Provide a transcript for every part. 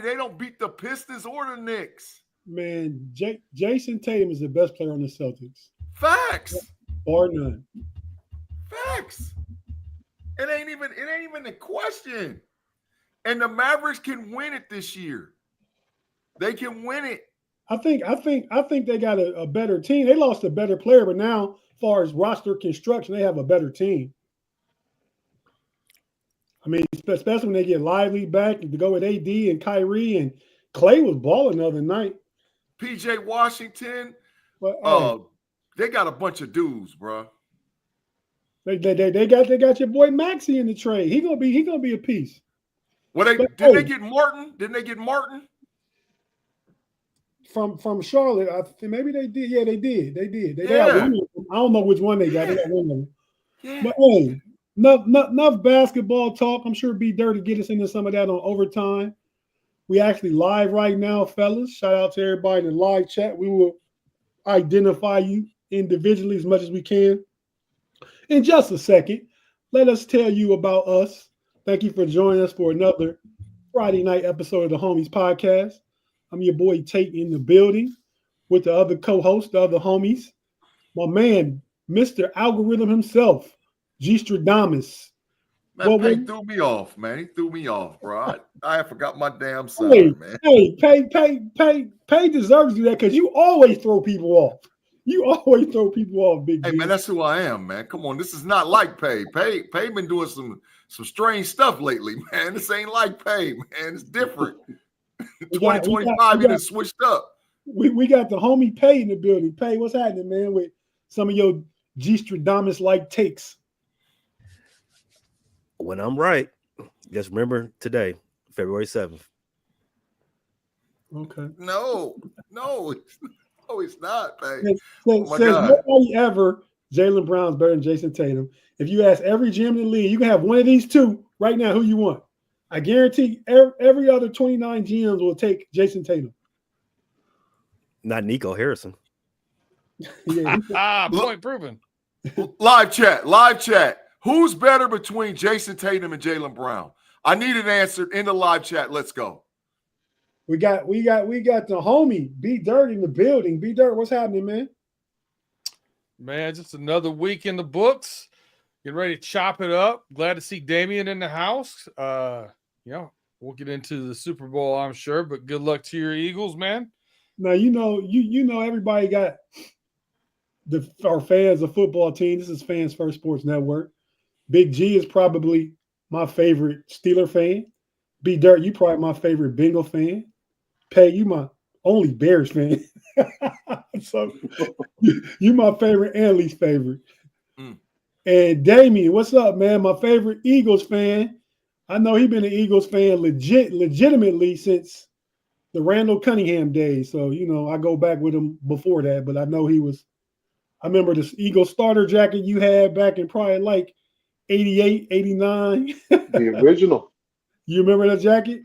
they don't beat the Pistons or the Knicks. Man, Jason Tatum is the best player on the Celtics, Facts. bar none. Facts. It ain't even a question. And the Mavericks can win it this year. They can win it. I think they got a better team. They lost a better player, but now, as far as roster construction, they have a better team. I mean, especially when they get Lively back to go with AD and Kyrie and Clay was balling the other night. PJ Washington, But hey, they got a bunch of dudes, bro. they got your boy Maxey in the trade. He gonna be a piece. Well, But didn't they hey, get Martin? Didn't they get Martin? from Charlotte, I think maybe they did. Yeah, they did. They got one Yeah. of them. I don't know which one they got. They Yeah. got one of them. Yeah. But hey, enough basketball talk. I'm sure B Dirty get us into some of that on overtime. We actually live right now, fellas. Shout out to everybody in the live chat. We will identify you individually as much as we can. In just a second, let us tell you about us. Thank you for joining us for another Friday night episode of the Homies Podcast. I'm your boy Tate in the building with the other co-hosts, the other homies. My man, Mr. Algorithm himself, G Stradamus. Man, Well, Pay threw me off, man. He threw me off, bro. I forgot my damn hey, sign, man. Pay deserves to do that because you always throw people off. You always throw people off, Big Hey, G. man, that's who I am, man. Come on, this is not like Pay. Pay been doing some strange stuff lately, man. This ain't like Pay, man. It's different. We got, we got, 2025, we he got, done switched up. we got the homie Pay in the building. Pay, what's happening, man, with some of your G Stradamus-like takes? When I'm right, just remember today, February 7th. Okay. No, it's not, Pay. Says, Oh my says God. nobody ever Jaylen Brown's better than Jason Tatum. If you ask every GM in the league, you can have one of these two right now. Who you want? I guarantee every other 29 GMs will take Jason Tatum. Not Nico Harrison. Yeah, Point proven. Live chat. Who's better between Jason Tatum and Jaylen Brown? I need an answer in the live chat. Let's go. we got the homie B Dirt in the building. B Dirt, what's happening, man? Man, just another week in the books. Getting ready to chop it up. Glad to see Damian in the house. We'll get into the Super Bowl, I'm sure, but good luck to your Eagles, man. Now you know everybody got our fans of football team. This is Fans First Sports Network. Big G is probably my favorite Steeler fan. B Dirt, you probably my favorite Bengal fan. Pay, you my only Bears fan. So you my favorite and least favorite. Mm. And Damien, what's up, man? My favorite Eagles fan. I know he's been an Eagles fan legitimately since the Randall Cunningham days. So, I go back with him before that, but I know I remember this Eagles starter jacket you had back in probably like 88, 89. The original. You remember that jacket?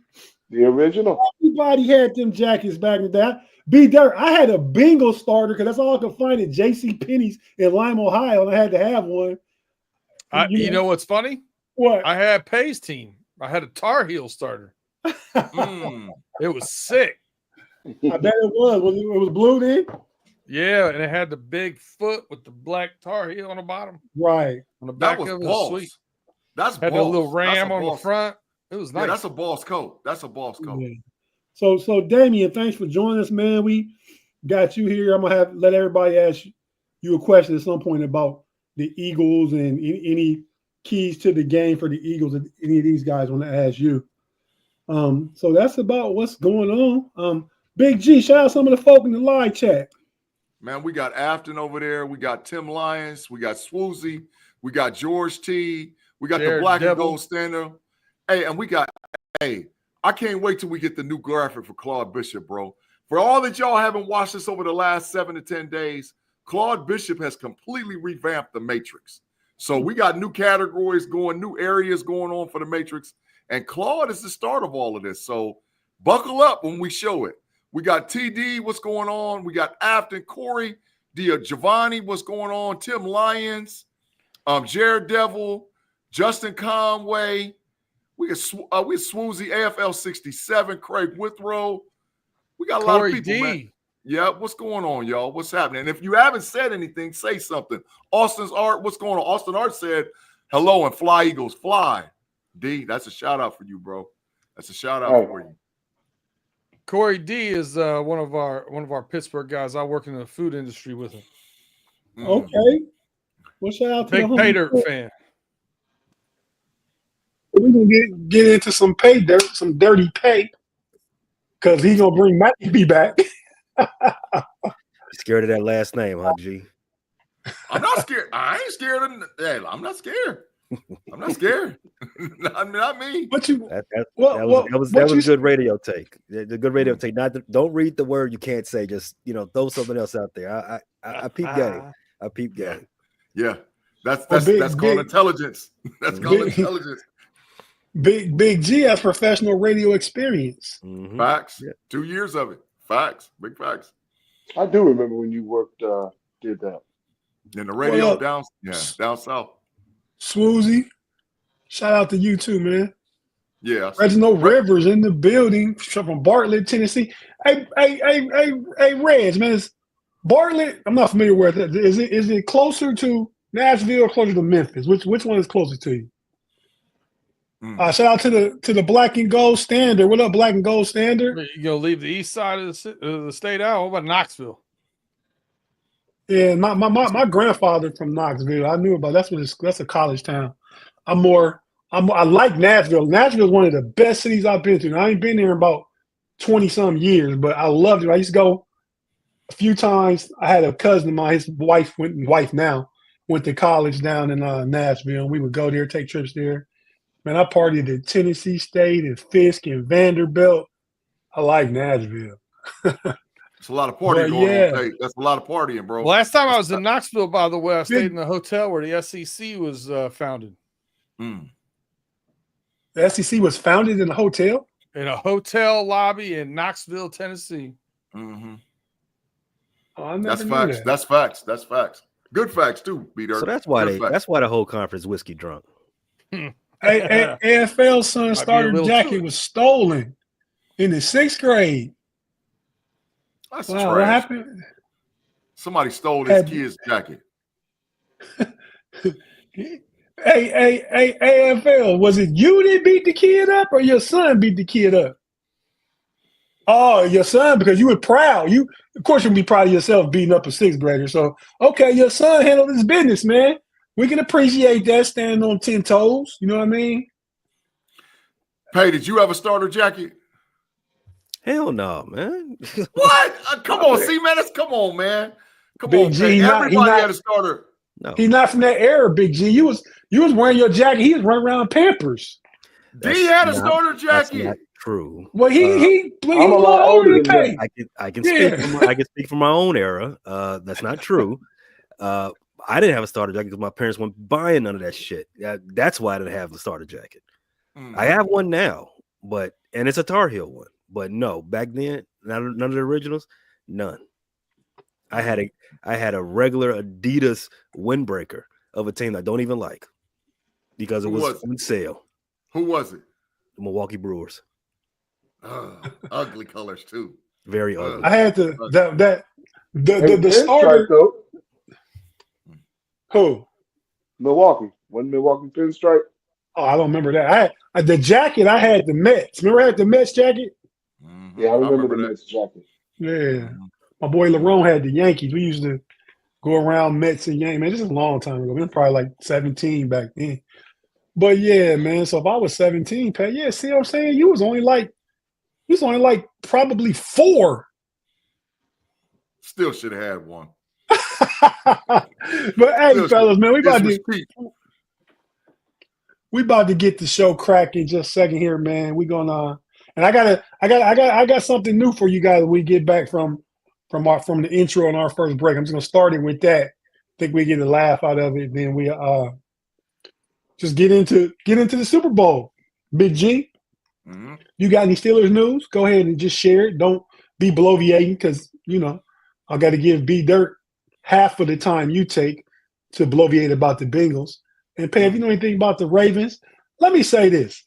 The original. Everybody had them jackets back in the day. B Dirt, I had a Bengals starter because that's all I could find at J.C. Penney's in Lime, Ohio, and I had to have one. You know what's funny? What? I had Pay's team. I had a Tar Heel starter. It was sick. I bet it was. It was blue then? Yeah, and it had the big foot with the black Tar Heel on the bottom. Right. On the back That was of it was boss. sweet. That's Had boss. a little ram on the boss. front. It was nice. Yeah, that's a boss coat. Yeah. So Damien, thanks for joining us, man. We got you here. I'm gonna let everybody ask you a question at some point about the Eagles and any keys to the game for the Eagles that any of these guys want to ask you. So that's about what's going on. Big G, shout out some of the folk in the live chat. Man, we got Afton over there. We got Tim Lyons. We got Swoozy. We got George T. We got the Black and Gold Standard. Hey, and I can't wait till we get the new graphic for Claude Bishop, bro. For all that y'all haven't watched this over the last 7 to 10 days, Claude Bishop has completely revamped the Matrix. So we got new categories going, new areas going on for the Matrix. And Claude is the start of all of this. So buckle up when we show it. We got TD, what's going on? We got Afton, Corey, Giovanni, what's going on? Tim Lyons, Jared Devil, Justin Conway. We got Swoozy, AFL 67, Craig Withrow. We got a lot of Corey people, D. man. Yeah, what's going on, y'all? What's happening? And if you haven't said anything, say something. Austin's Art, what's going on? Austin Art said, hello and fly Eagles, fly. D, that's a shout out for you, bro. That's a shout out for you. Corey D is one of our Pittsburgh guys. I work in the food industry with him. Okay. Well, shout out to Big the pay dirt fan. We're gonna get into some pay dirt, some dirty pay, because he's gonna bring Matty B back. Scared of that last name, huh, G? I'm not scared. I ain't scared of I'm not scared. I'm not scared. not me. What you? That was good radio take. The good radio take. Don't read the word you can't say. Just throw something else out there. I peep game. I peep game. Yeah, that's Well, called intelligence. That's called intelligence. Big G has professional radio experience. Mm-hmm. Facts. Yeah. 2 years of it. Facts. Big facts. I do remember when you did that. In the radio down south. Swoozy, shout out to you too, man. Yeah. Reginald Rivers in the building from Bartlett, Tennessee. Hey, Reg, man, is Bartlett? I'm not familiar with it. Is it closer to Nashville or closer to Memphis? Which one is closer to you? Shout out to the Black and Gold Standard. What up, Black and Gold Standard? You gonna leave the east side of the state out? What about Knoxville? Yeah, my grandfather from Knoxville. I knew about that's a college town. I like Nashville. Nashville is one of the best cities I've been to. I ain't been there in about 20-some years, but I loved it. I used to go a few times. I had a cousin of mine, his wife went to college down in Nashville, and we would go there, take trips there. Man, I partied at Tennessee State and Fisk and Vanderbilt. I like Nashville. It's a lot of partying going on. Tate. That's a lot of partying, bro. Last time I was in Knoxville, by the way, I stayed in the hotel where the SEC was founded. The SEC was founded in a hotel? In a hotel lobby in Knoxville, Tennessee. Mm-hmm. Oh, that's facts. That. That's facts. That's facts. Good facts too, B-Dirt. So that's why the whole conference whiskey drunk. AFL son starter jacket was stolen in the 6th grade. That's wow, trash. What happened? Somebody stole his kid's jacket. Hey, AFL, was it you that beat the kid up or your son beat the kid up? Oh, your son, because you were proud. Of course, you'll be proud of yourself beating up a 6th grader. So, okay, your son handled his business, man. We can appreciate that, standing on 10 toes. You know what I mean? Hey, did you have a starter jacket? Hell no, man. What? Come on, see, man. Come on, man. Come Big on, G, man. Everybody had a starter. No. He's not from that era, Big G. You was wearing your jacket. He was running around Pampers. He had a starter jacket. That's not true. Well, he I'm a lot older than that. I can speak from my own era. That's not true. I didn't have a starter jacket because my parents weren't buying none of that shit. That's why I didn't have the starter jacket. I have one now, and it's a Tar Heel one. But no, back then, none of the originals, none. I had a regular Adidas windbreaker of a team I don't even like because it was on sale. Who was it? The Milwaukee Brewers. Ugly colors too. Very ugly. I had the starter. Though. Who? Milwaukee. One Milwaukee pinstripe. Oh, I don't remember that. The jacket. I had the Mets. Remember I had the Mets jacket? Mm-hmm. Yeah, I remember the Mets jacket. Yeah. Mm-hmm. My boy Lerone had the Yankees. We used to go around Mets and Yankees. Man, this is a long time ago. We were probably like 17 back then. But yeah, man. So if I was 17, Pat, yeah, see what I'm saying? You was only like probably 4. Still should have had one. But hey, fellas, man, we about to get the show cracking in just a second here, man. We gonna and I got something new for you guys when we get back from the intro and our first break. I'm just gonna start it with that. I think we get a laugh out of it. Then we just get into the Super Bowl. Big G, You got any Steelers news? Go ahead and just share it. Don't be bloviating because I got to give B Dirt half of the time you take to bloviate about the Bengals. And Pay, if you know anything about the Ravens, let me say this.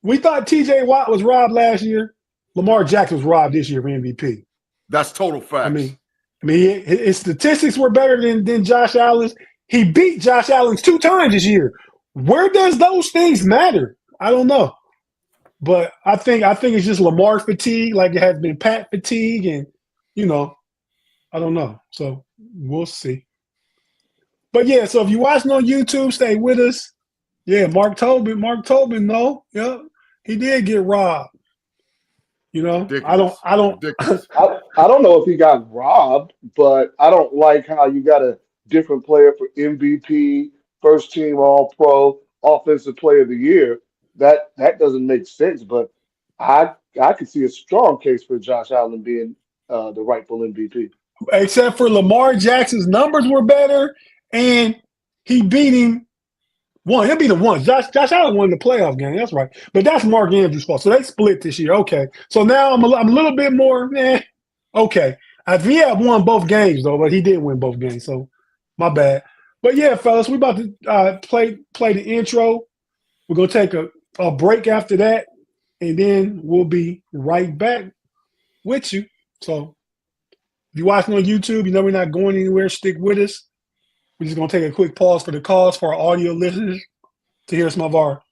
We thought T.J. Watt was robbed last year. Lamar Jackson was robbed this year for MVP. That's total facts. I mean, his statistics were better than Josh Allen's. He beat Josh Allen's 2 times this year. Where does those things matter? I don't know. But I think it's just Lamar fatigue, like it has been Pat fatigue, and I don't know. So we'll see. But yeah, so if you're watching on YouTube, stay with us. Yeah, Mark Tobin, no. Yeah, he did get robbed. Ridiculous. I don't Ridiculous. I don't know if he got robbed, but I don't like how you got a different player for MVP, first team All Pro, Offensive Player of the Year. That doesn't make sense. But I could see a strong case for Josh Allen being the rightful MVP. Except for Lamar Jackson's numbers were better, and he beat him. He'll beat him once. Josh Allen won the playoff game. That's right. But that's Mark Andrews' fault. So they split this year. Okay. So now I'm a little bit more, okay. He had won both games, though, but he didn't win both games. So my bad. But yeah, fellas, we're about to play the intro. We're going to take a break after that, and then we'll be right back with you. So if you're watching on YouTube, we're not going anywhere. Stick with us. We're just going to take a quick pause for the cause for our audio listeners to hear some of our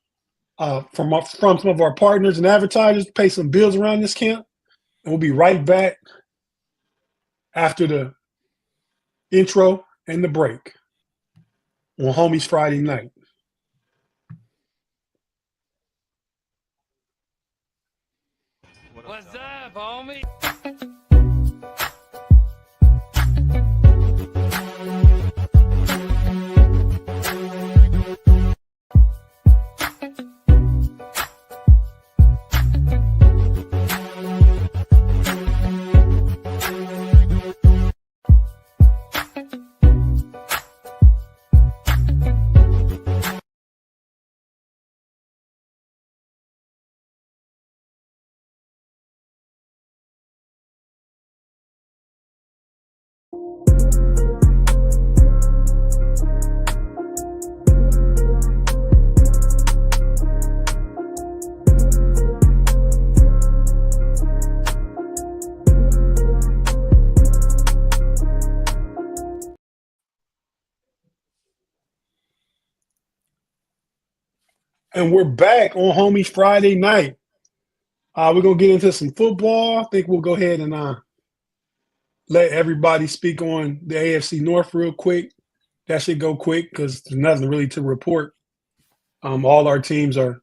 from some of our partners and advertisers, pay some bills around this camp, and we'll be right back after the intro and the break on Homies Friday night. What's up, homie? And we're back on Homies Friday night. We're going to get into some football. I think we'll go ahead and let everybody speak on the AFC North real quick. That should go quick because there's nothing really to report. All our teams are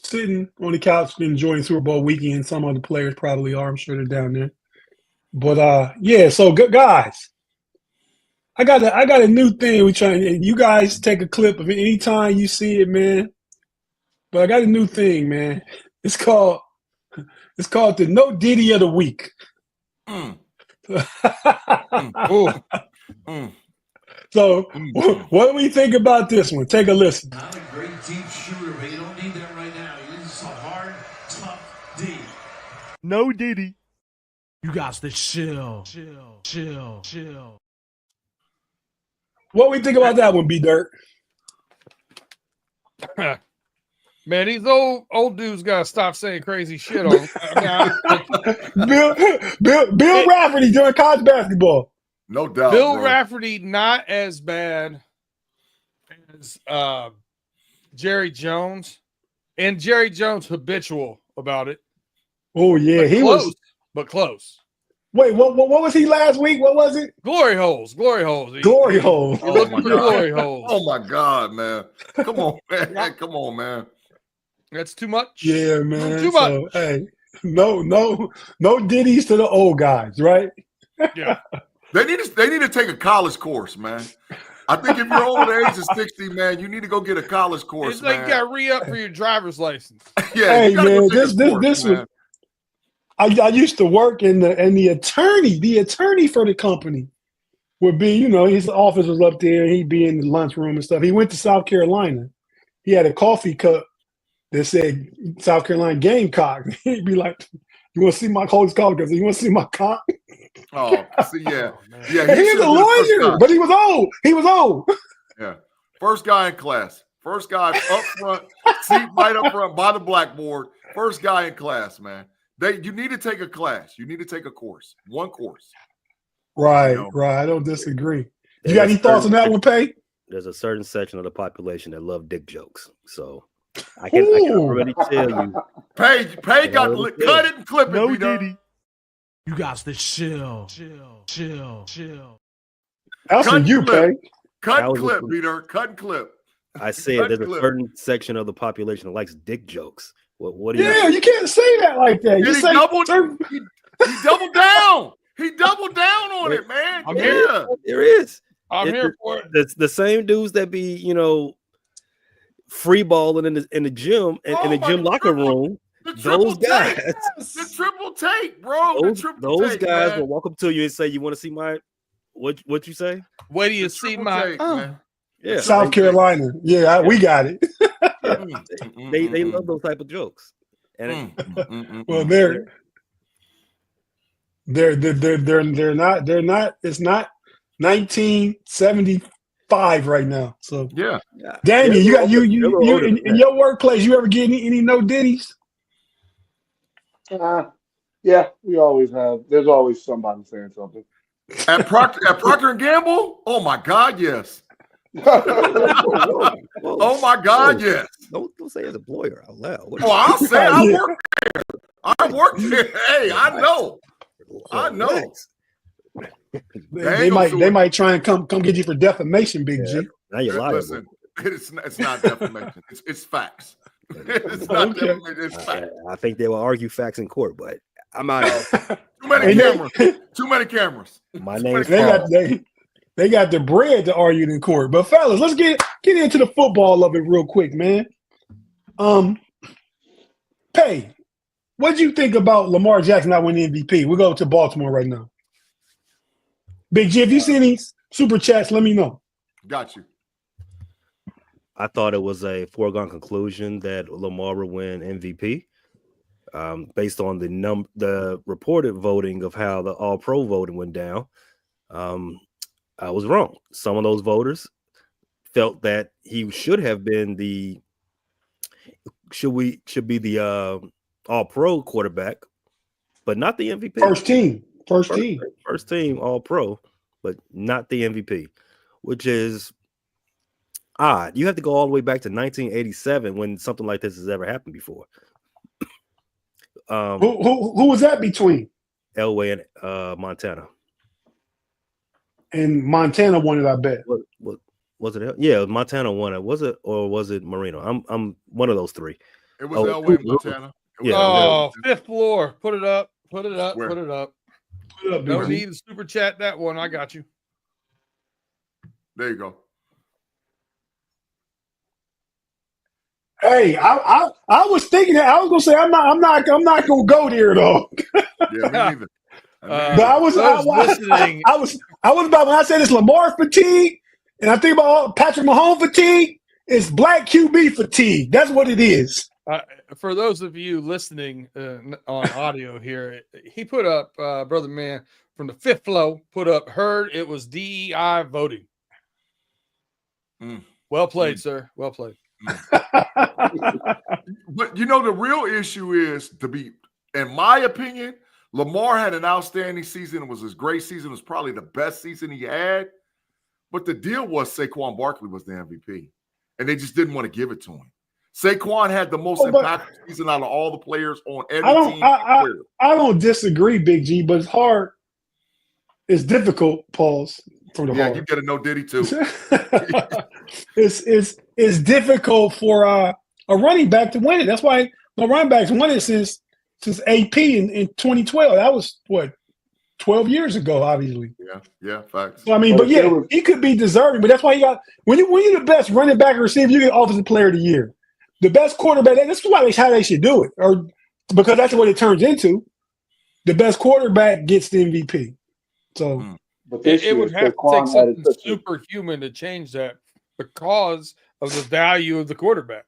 sitting on the couch enjoying Super Bowl weekend. Some of the players probably are. I'm sure they're down there. But, yeah, so good guys. I got a new thing. You guys take a clip of it anytime you see it, man. But I got a new thing, man. It's called the No Diddy of the Week. So, what do we think about this one? Take a listen. Not a great deep shooter, but you don't need that right now. You need some hard, tough D. No Diddy. You got to chill. What do we think about that one, B-Dirt? Man, these old dudes gotta stop saying crazy shit on. Bill Rafferty doing college basketball. No doubt. Bill bro. Rafferty not as bad as Jerry Jones, and Jerry Jones habitual about it. Oh yeah, he was, but close. Wait, what was he last week? What was it? Glory holes. Glory holes. You're looking for glory holes. Oh my God, man! Come on, man! Come on, man! That's too much. Yeah, man. Too much. Hey, no Diddies to the old guys, right? Yeah. They need to take a college course, man. I think if you're over the age of 60, man, you need to go get a college course, It's like man. you got to re-up for your driver's license. Yeah, hey, you gotta man, go take a course, this man. was. I used to work in the attorney for the company would be, his office was up there. He'd be in the lunchroom and stuff. He went to South Carolina. He had a coffee cup that said South Carolina Gamecock. He'd be like, "You want to see my coffee cup? Because you want to see my cock?" Oh, see, yeah. And he was a lawyer, but he was old. Yeah, first guy in class. First guy up front, seat right up front by the blackboard. First guy in class, man. You need to take a class. You need to take a course. One course. Right, right. I don't disagree. You There's got any thoughts on that one, Pay? There's a certain section of the population that love dick jokes. So I can already tell you. Pay got cut it and clip it. No Diddy. You got to chill. That's for you, Pay. Cut and clip, Peter. Cut and clip. I said there's a certain section of the population that likes dick jokes. What do you? Yeah, you can't say that like that. You he say doubled down. He doubled down on it, man. There is. I'm here for it. It's the same dudes that be, free balling in the gym and in the gym locker room. Those guys, the triple take, bro. Those guys will walk up to you and say, "You want to see my what you say? Wait till you see my yeah, South Carolina. Yeah, we got it. They love those type of jokes. And well, they're not. It's not 1975 right now. So yeah. Damien, you in your workplace. You ever get any no ditties? Yeah, we always have. There's always somebody saying something. At Procter and Gamble? Oh my God, yes. Oh my God, yes. Don't say as a lawyer out loud. I'll say I work there. Hey, I know. They might try and come get you for defamation, Big G. Now you're lying. Listen, it's not defamation. It's facts. It's not defamation. It's facts. I think they will argue facts in court, but I'm out. Too many cameras. Too many cameras. My name's They got the bread to argue in court. But fellas, let's get into the football of it real quick, man. Pay, what do you think about Lamar Jackson not winning MVP? We'll go to Baltimore right now. Big G, if you see any super chats, let me know. Got you. I thought it was a foregone conclusion that Lamar would win MVP. Based on the reported voting of how the All-Pro voting went down. I was wrong. Some of those voters felt that he should have been the All-Pro quarterback, but not the MVP. First team All-Pro, but not the MVP, which is odd. You have to go all the way back to 1987 when something like this has ever happened before. Who was that between? Elway and Montana. And Montana won it, I bet. What was it? Yeah, Montana won it. Was it or was it Marino? I'm one of those three. It was Elway and Montana. Fifth floor. Put it up. Put it up. Where? Put it up. Put it up, No need to super chat that one. I got you. There you go. Hey, I was thinking that I was gonna say I'm not gonna go there though. Yeah, me neither. But I was listening. I was about when I said it's Lamar fatigue, and I think about Patrick Mahomes fatigue. It's black QB fatigue. That's what it is. For those of you listening on audio here, he put up, brother man from the fifth flow, heard it was DEI voting. Well played, sir. Well played. But the real issue is in my opinion, Lamar had an outstanding season. It was his great season. It was probably the best season he had. But the deal was Saquon Barkley was the MVP, and they just didn't want to give it to him. Saquon had the most impactful season out of all the players on every team. I don't disagree, Big G, but it's hard. It's difficult. Pause. You get a no Diddy too. It's difficult for a running back to win it. That's why no running backs won it since AP in 2012. That was 12 years ago, obviously. Yeah, facts. So, I mean, he could be deserving, but that's why you got when you're the best running back or receiver, you get Offensive Player of the Year. The best quarterback. That's how they should do it, or because that's what it turns into. The best quarterback gets the MVP. So. But it would have to take something superhuman to change that because of the value of the quarterback.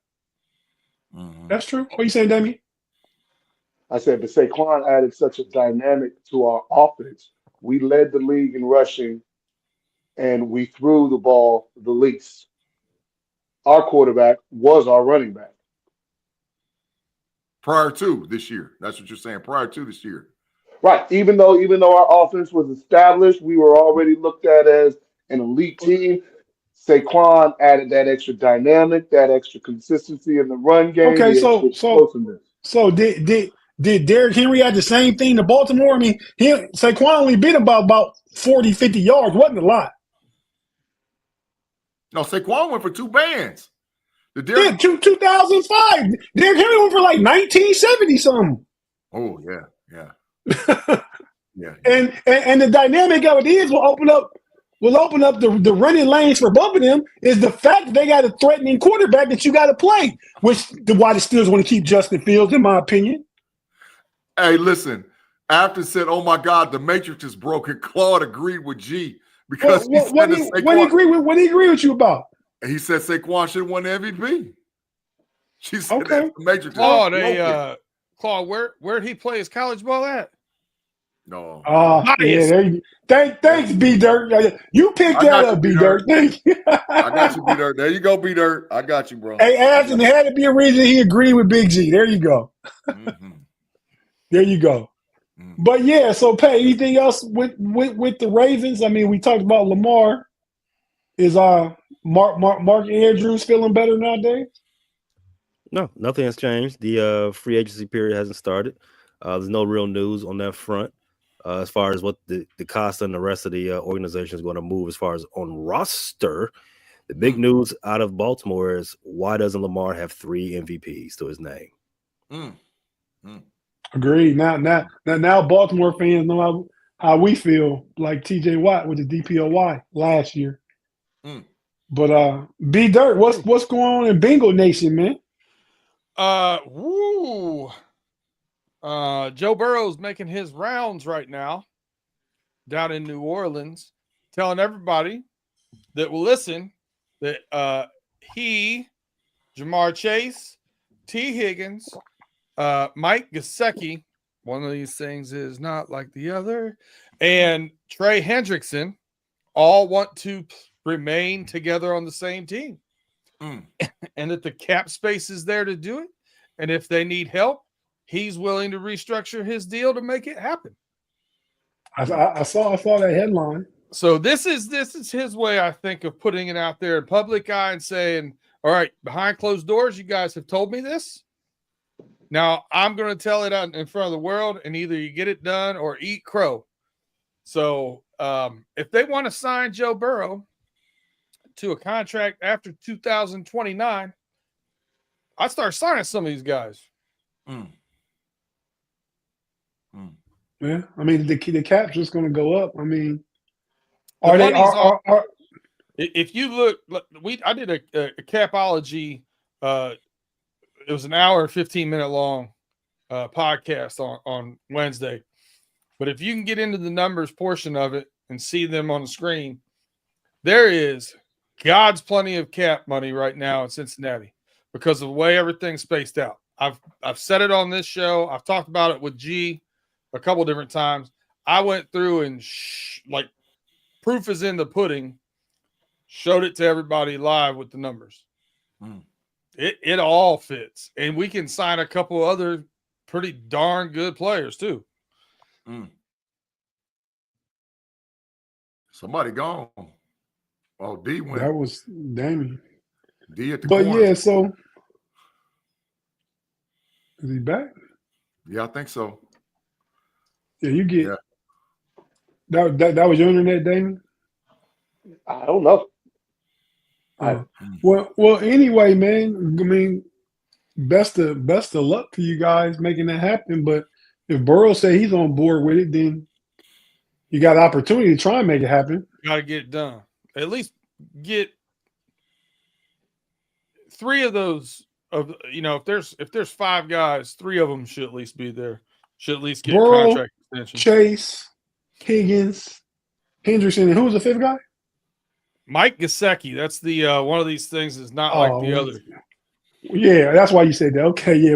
That's true. What are you saying, Damien? I said, but Saquon added such a dynamic to our offense. We led the league in rushing, and we threw the ball the least. our quarterback was our running back. Prior to this year. That's what you're saying. Prior to this year. Right. Even though our offense was established, we were already looked at as an elite team. Saquon added that extra dynamic, that extra consistency in the run game, Okay, the extra explosiveness. So did Derrick Henry have the same thing to Baltimore? I mean, Saquon only beat him about 40, 50 yards. Wasn't a lot. No, Saquon went for 2 bands. Yeah, 2005. Derrick Henry went for like 1970 something. Oh, yeah. Yeah. And the dynamic of it is will open up the running lanes for both of them is the fact that they got a threatening quarterback that you got to play, which the why the Steelers want to keep Justin Fields, in my opinion. Hey, listen, Afton said, oh my God, the Matrix is broken. Claude agreed with G because what did he agree with you about? He said Saquon should have won the MVP. She said Okay. that the Matrix Claude, is broken. Claude, where did he play his college ball at? No. Yeah, there you thanks, B Dirt. You picked that up, B Dirt. Thank you. I got you, B Dirt. There you go, B Dirt. I got you, bro. Hey, Ashton, there had to be a reason he agreed with Big G. There you go. Mm-hmm. There you go. Mm-hmm. But yeah, so Pay, anything else with the Ravens? I mean, we talked about Lamar. Is Mark Andrews feeling better nowadays? No, nothing has changed. The free agency period hasn't started. There's no real news on that front. As far as what the Costa and the rest of the organization is going to move as far as on roster, the big news out of Baltimore is why doesn't Lamar have 3 MVPs to his name? Agreed. Now Baltimore fans know how we feel like TJ Watt with the DPOY last year. But B Dirt, what's going on in Bengal Nation, man? Joe Burrow's making his rounds right now down in New Orleans, telling everybody that will listen that he, Jamar Chase, T. Higgins, Mike Gesicki, one of these things is not like the other, and Trey Hendrickson all want to remain together on the same team. And that the cap space is there to do it. And if they need help, he's willing to restructure his deal to make it happen. I saw that headline. So this is his way, I think, of putting it out there in public eye and saying, all right, behind closed doors, you guys have told me this. Now I'm going to tell it out in front of the world, and either you get it done or eat crow. So if they want to sign Joe Burrow to a contract after 2029, I'd start signing some of these guys. Yeah, I mean the cap's just going to go up. I mean, if you look, I did a capology. It was an hour and 15-minute long podcast on Wednesday. But if you can get into the numbers portion of it and see them on the screen, there is God's plenty of cap money right now in Cincinnati because of the way everything's spaced out. I've said it on this show. I've talked about it with G a couple different times. I went through and like proof is in the pudding, showed it to everybody live with the numbers. It all fits. And we can sign a couple other pretty darn good players too. Somebody gone. Oh, D went. That was Damien. D at the corner. Yeah, so is he back? Yeah, I think so. Yeah, you get that was your internet, Damien? I don't know. Well, anyway, man. I mean, best of luck to you guys making that happen. But if Burrow say he's on board with it, then you got an opportunity to try and make it happen. Got to get it done. At least get 3 of those. If there's 5 guys, 3 of them should at least be there. Should at least get Burrow, contract extension. Chase, Higgins, Hendrickson, and who was the 5th guy? Mike Gesicki. That's the one of these things is not like the other. Yeah, that's why you said that. Okay, yeah,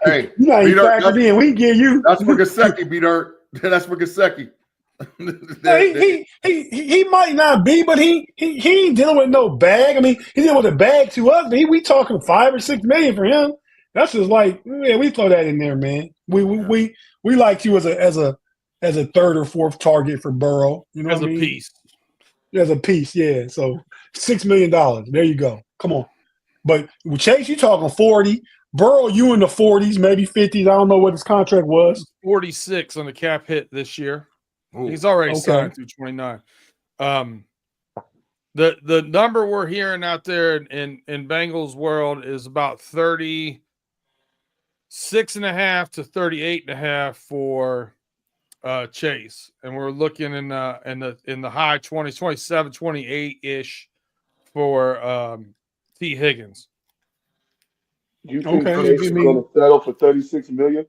Hey, you not even factored in. We can give you. That's for Gesicki, B Dirt. That's for Gesicki. He might not be, but he ain't dealing with no bag. I mean, he's dealing with a bag to us. But we talking $5 or $6 million for him. That's just like, yeah, we throw that in there, man. We like you as a third or fourth target for Burrow. You know as what I a mean? piece. As a piece, yeah. So $6 million. There you go. Come on. But with Chase, you talking 40. Burrow, you in the 40s, maybe 50s. I don't know what his contract was. 46 on the cap hit this year. Ooh, He's already okay. signed through 29. The number we're hearing out there in Bengals world is about 36.5 to 38.5 for Chase, and we're looking in the high 20s, 27, 28-ish for T. Higgins. You think Okay, Chase is going to settle for $36 million?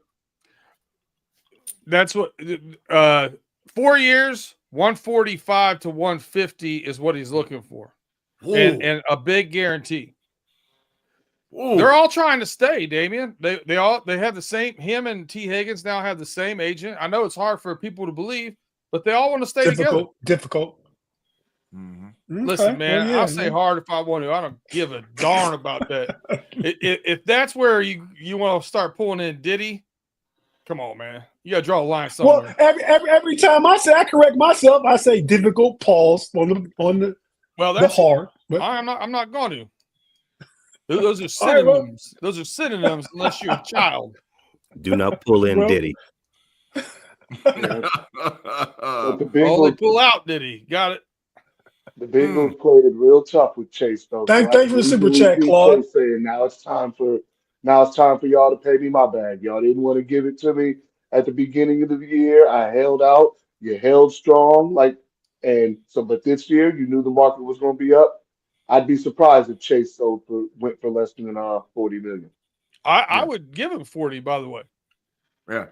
That's what 4 years, 145 to 150 is what he's looking for, and a big guarantee. Ooh. They're all trying to stay, Damian. They have the same. Him and T. Higgins now have the same agent. I know it's hard for people to believe, but they all want to stay together. Difficult. Mm-hmm. Listen, man, I'll say hard if I want to. I don't give a darn about that. If that's where you want to start pulling in Diddy, come on, man. You got to draw a line somewhere. Well, every time I correct myself, I say difficult. Pause on the hard. But I'm not going to. Those are synonyms. Those are synonyms unless you're a child. Do not pull in Diddy. Only pull out Diddy. Got it. The Bengals played it real tough with Chase, though. Thanks for the super chat, Claude. Saying now it's time for y'all to pay me my bag. Y'all didn't want to give it to me at the beginning of the year. I held out. You held strong, but this year you knew the market was going to be up. I'd be surprised if Chase went for less than $40 million. I would give him 40, by the way. Yeah,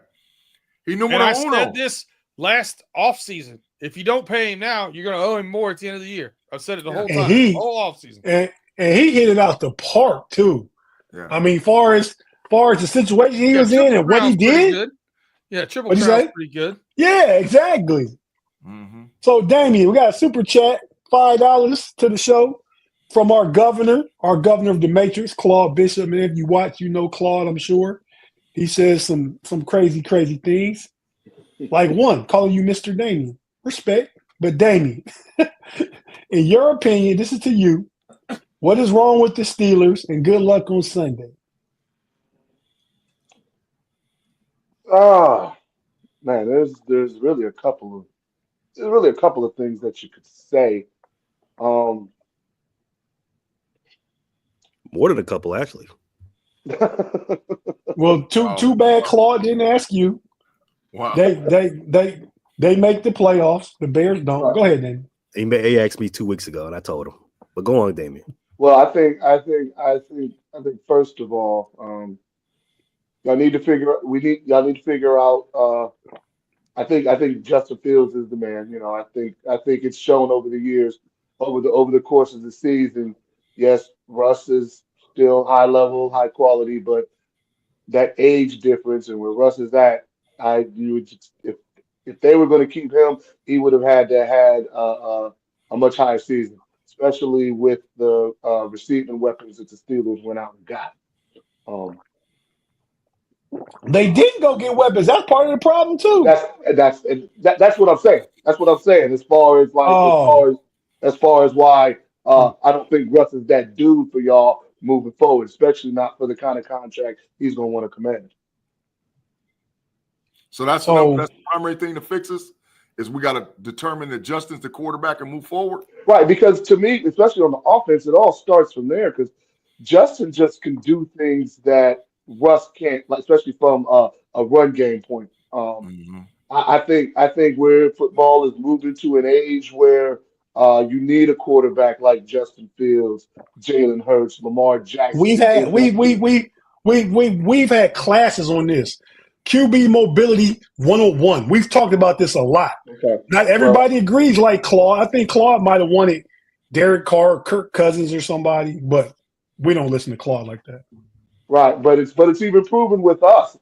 he knew what I said this last offseason. If you don't pay him now, you're going to owe him more at the end of the year. I've said it the whole time, the whole offseason. And he hit it out the park too. Yeah. I mean, far as the situation he was in and what he did. Good. Yeah, Triple Crown's pretty good. Yeah, exactly. Mm-hmm. So, Damian, we got a super chat, $5 to the show from our governor of the Matrix, Claude Bishop. And if you watch, you know Claude, I'm sure. He says some crazy, crazy things. Like one, calling you Mr. Damian. Respect. But Damian, in your opinion, this is to you. What is wrong with the Steelers? And good luck on Sunday. Man, there's really a couple of things that you could say. More than a couple, actually. Well, too bad Claude didn't ask you. Wow. They make the playoffs. The Bears don't. Right. Go ahead, Damian. He asked me 2 weeks ago, and I told him. But go on, Damian. Well, I think first of all, y'all need to figure out. I think Justin Fields is the man. You know, I think it's shown over the years, over the course of the season. Yes, Russ is still high level, high quality, but that age difference and where Russ is at, if they were going to keep him, he would have had a much higher season, especially with the receiving weapons that the Steelers went out and got. They didn't go get weapons. That's part of the problem too. That's what I'm saying. That's what I'm saying. As far as why I don't think Russ is that dude for y'all moving forward, especially not for the kind of contract he's going to want to command. So that's the primary thing to fix us is we got to determine that Justin's the quarterback and move forward. Right, because to me, especially on the offense, it all starts from there because Justin just can do things that Russ can't, like, especially from a run game point. I think where football is moving to an age where you need a quarterback like Justin Fields, Jalen Hurts, Lamar Jackson. We've had classes on this. QB mobility 101. We've talked about this a lot. Okay. Not everybody agrees like Claude. I think Claude might have wanted Derek Carr, Kirk Cousins, or somebody, but we don't listen to Claude like that. Right, but it's even proven with us.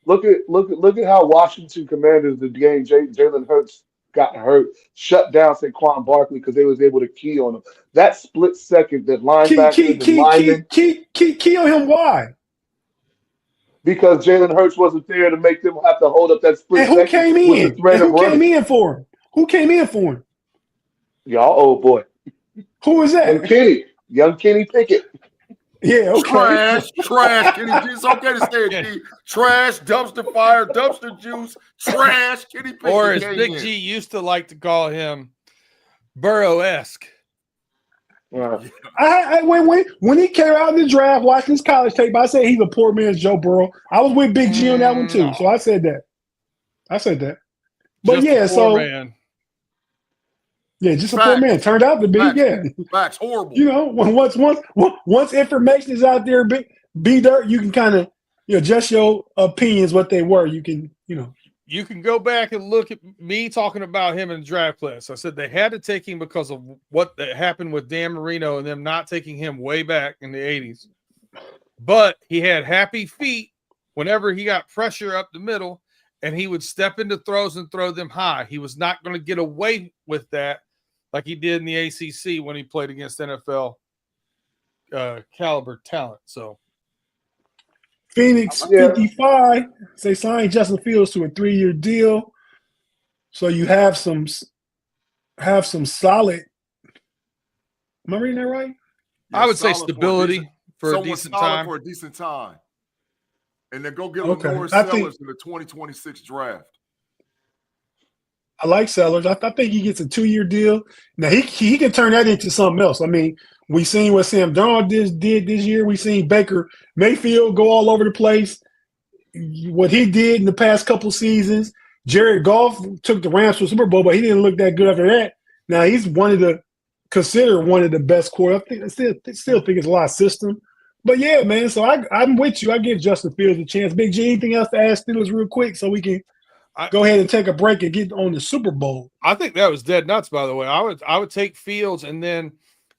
Look at how Washington Commanders the game Jalen Hurts got hurt, shut down Saquon Barkley because they was able to key on him. That split second, that linebacker, the lineman, Key on him. Why? because Jalen Hurts wasn't there to make them have to hold up that split And who second came with the in? threat And of who came running. in for him? Who came in for him? Y'all, oh boy, Who is that? young Kenny Pickett. Yeah, okay. Trash, Kenny. It's okay to say it, Key. Trash, dumpster fire, dumpster juice, trash, Kenny Pickett. Or as Big G used to like to call him, Burrow-esque. When he came out in the draft, watching his college tape, I said he's a poor man's Joe Burrow. I was with Big G on that one too, so I said that. But Just a poor man. Yeah, just a poor man. Turned out to be, Facts, horrible. You know, once information is out there, be dirt, you can kind of adjust your opinions what they were. You can, You can go back and look at me talking about him in the draft class. I said they had to take him because of what happened with Dan Marino and them not taking him way back in the 80s. But he had happy feet whenever he got pressure up the middle, and he would step into throws and throw them high. He was not going to get away with that like he did in the ACC when he played against NFL caliber talent. So Phoenix 55, they signed Justin Fields to a 3-year deal. So you have some solid. Am I reading that right? Yeah, I would say stability for a decent time. For a decent time. And then go get Lamar Sellers in the 2026 draft. I like Sellers. I think he gets a 2-year deal. Now he can turn that into something else. I mean, we seen what Sam Darnold did this year. We seen Baker Mayfield go all over the place. What he did in the past couple seasons. Jared Goff took the Rams to the Super Bowl, but he didn't look that good after that. Now he's considered one of the best quarterbacks. I still think it's a lot of system. But yeah, man. So I'm with you. I give Justin Fields a chance. Big G, anything else to ask Steelers real quick so we can go ahead and take a break and get on the Super Bowl? I think that was dead nuts, by the way. I would take Fields and then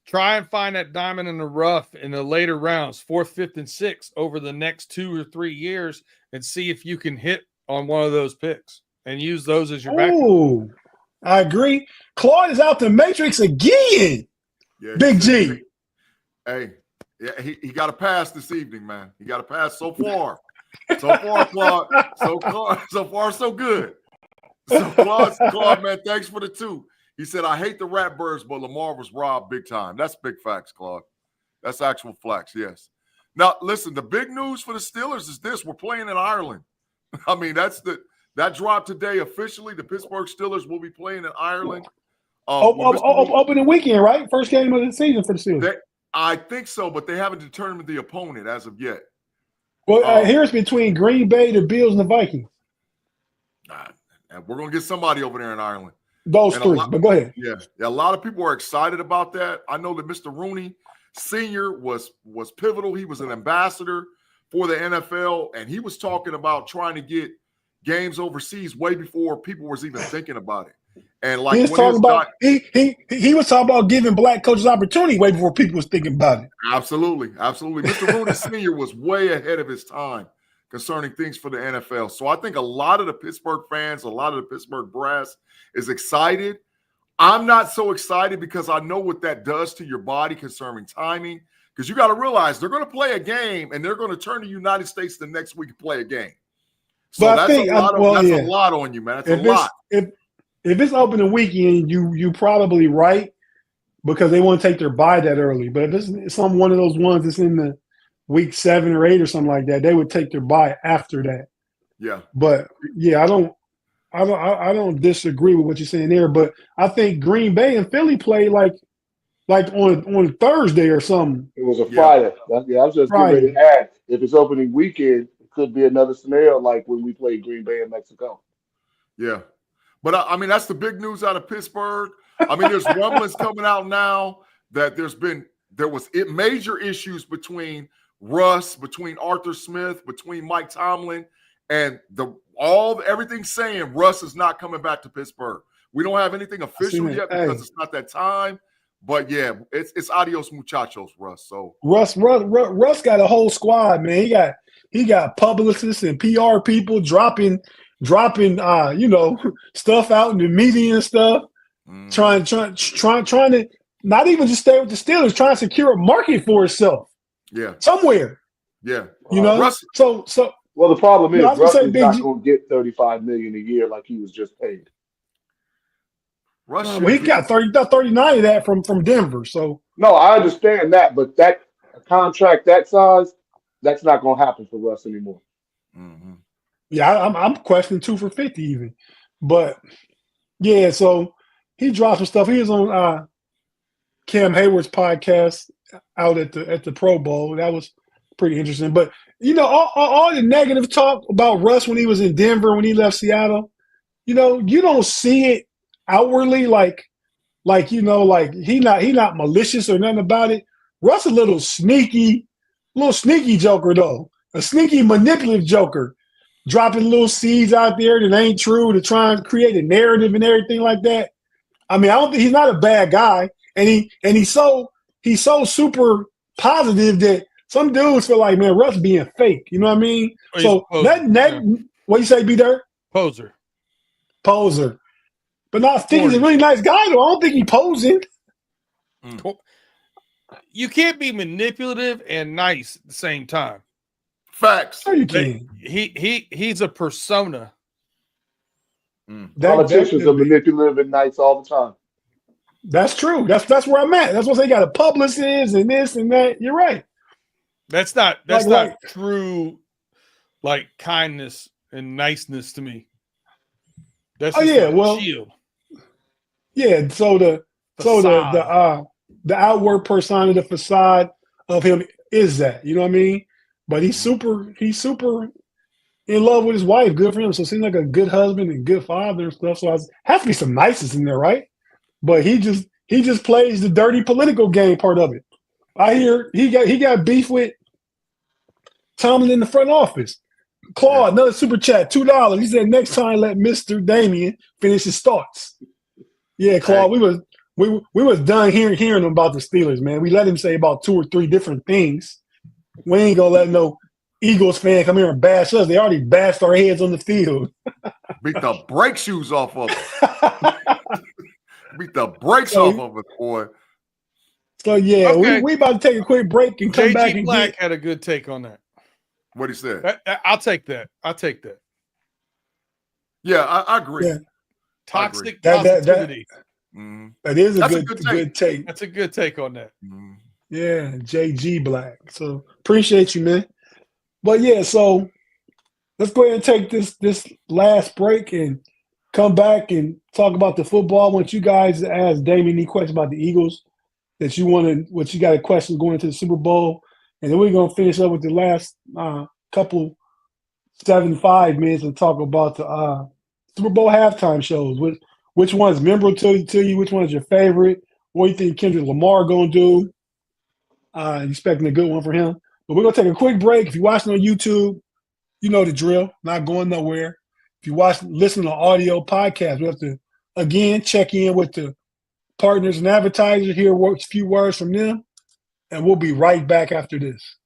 try and find that diamond in the rough in the later rounds, 4th, 5th, and 6th over the next 2 or 3 years and see if you can hit on one of those picks and use those as your backup. Oh, I agree. Claude is out the Matrix again. Yeah, Big G. Hey, yeah, he got a pass this evening, man. He got a pass so far. So far, Claude. So far, so good. So Claude, man, thanks for the 2. He said, I hate the Ratbirds, but Lamar was robbed big time. That's big facts, Claude. That's actual facts, yes. Now, listen, the big news for the Steelers is this. We're playing in Ireland. I mean, that dropped today officially. The Pittsburgh Steelers will be playing in Ireland. Opening weekend, right? First game of the season for the Steelers. I think so, but they haven't determined the opponent as of yet. Well, here's between Green Bay, the Bills, and the Vikings. And we're going to get somebody over there in Ireland. Those 3, but go ahead. Yeah, a lot of people are excited about that. I know that Mr. Rooney Sr. was pivotal. He was an ambassador for the NFL, and he was talking about trying to get games overseas way before people was even thinking about it. And like he was talking about giving black coaches opportunity way before people was thinking about it. Absolutely. Mr. Rooney Sr. was way ahead of his time concerning things for the NFL. So I think a lot of the Pittsburgh fans, a lot of the Pittsburgh brass is excited. I'm not so excited because I know what that does to your body concerning timing. Because you got to realize they're going to play a game and they're going to turn to the United States the next week to play a game. So that's a lot on you, man. That's a lot. If it's opening weekend, you probably right because they want to take their bye that early. But if it's one of those ones that's in the week 7 or 8 or something like that, they would take their bye after that. Yeah. But yeah, I don't disagree with what you're saying there. But I think Green Bay and Philly play like on Thursday or something. It was a Friday. I was just getting ready to add. If it's opening weekend, it could be another scenario like when we played Green Bay in Mexico. Yeah. But, I mean, that's the big news out of Pittsburgh. I mean, there's rumblings coming out now that there was major issues between Russ, between Arthur Smith, between Mike Tomlin, and everything's saying Russ is not coming back to Pittsburgh. We don't have anything official yet because it's not that time. But yeah, it's adios muchachos, Russ. So Russ got a whole squad, man. He got publicists and PR people dropping stuff out in the media and stuff. Trying to not even just stay with the Steelers, trying to secure a market for itself. Yeah. Somewhere. Yeah. Russ, so well, the problem is Russ is not G, going to get $35 million a year like he was just paid. Russ, he got 39 of that from Denver. So no, I understand that, but that a contract that size, that's not going to happen for Russ anymore. Mm-hmm. Yeah, I'm questioning 2 for $50 even, but yeah. So he dropped some stuff. He was on Cam Hayward's podcast out at the Pro Bowl. That was pretty interesting. But all the negative talk about Russ when he was in Denver, when he left Seattle, you don't see it outwardly like he not malicious or nothing about it. Russ a little sneaky joker though, a sneaky manipulative joker, dropping little seeds out there that ain't true to try and create a narrative and everything like that. I mean, I don't think he's not a bad guy, and he's so super positive that some dudes feel like, man, Russ being fake. You know what I mean? So what you say, B-Dirt? Poser. But I think he's a really nice guy, though. I don't think he's posing. You can't be manipulative and nice at the same time. Facts. Sure you can. He's a persona. Politicians are manipulative and nice all the time. That's true. That's where I'm at. That's what they got a publicist and this and that. You're right. That's not true, like kindness and niceness to me. That's shield. Yeah, so the outward persona, the facade of him is that, you know what I mean? But he's super in love with his wife. Good for him. So it seems like a good husband and good father and stuff. So has to be some niceness in there, right? But he just plays the dirty political game part of it. I hear he got beef with Tomlin in the front office. Claude, another super chat, $2. He said next time let Mr. Damien finish his thoughts. Yeah, Claude, we was done hearing him about the Steelers, man. We let him say about 2 or 3 different things. We ain't gonna let no Eagles fan come here and bash us. They already bashed our heads on the field. Beat the brake shoes off of us. Beat the brakes off of us, boy. So yeah, okay. we about to take a quick break and come back. And Black had a good take on that. What he said. I'll take that. Yeah, I agree. Yeah. Toxic positivity. That is a good take. That's a good take on that. Yeah, JG Black. So appreciate you, man. But yeah, so let's go ahead and take this last break and come back and talk about the football. I want you guys to ask Damien any questions about the Eagles that you what you got a question going into the Super Bowl. And then we're going to finish up with the last couple 7-5 minutes and talk about the Super Bowl halftime shows. Which one's memorable to you? Which one is your favorite? What do you think Kendrick Lamar going to do? Expecting a good one for him. But we're going to take a quick break. If you're watching on YouTube, you know the drill. Not going nowhere. If you listen to audio podcast, we have to, again, check in with the partners and advertisers, hear a few words from them, and we'll be right back after this.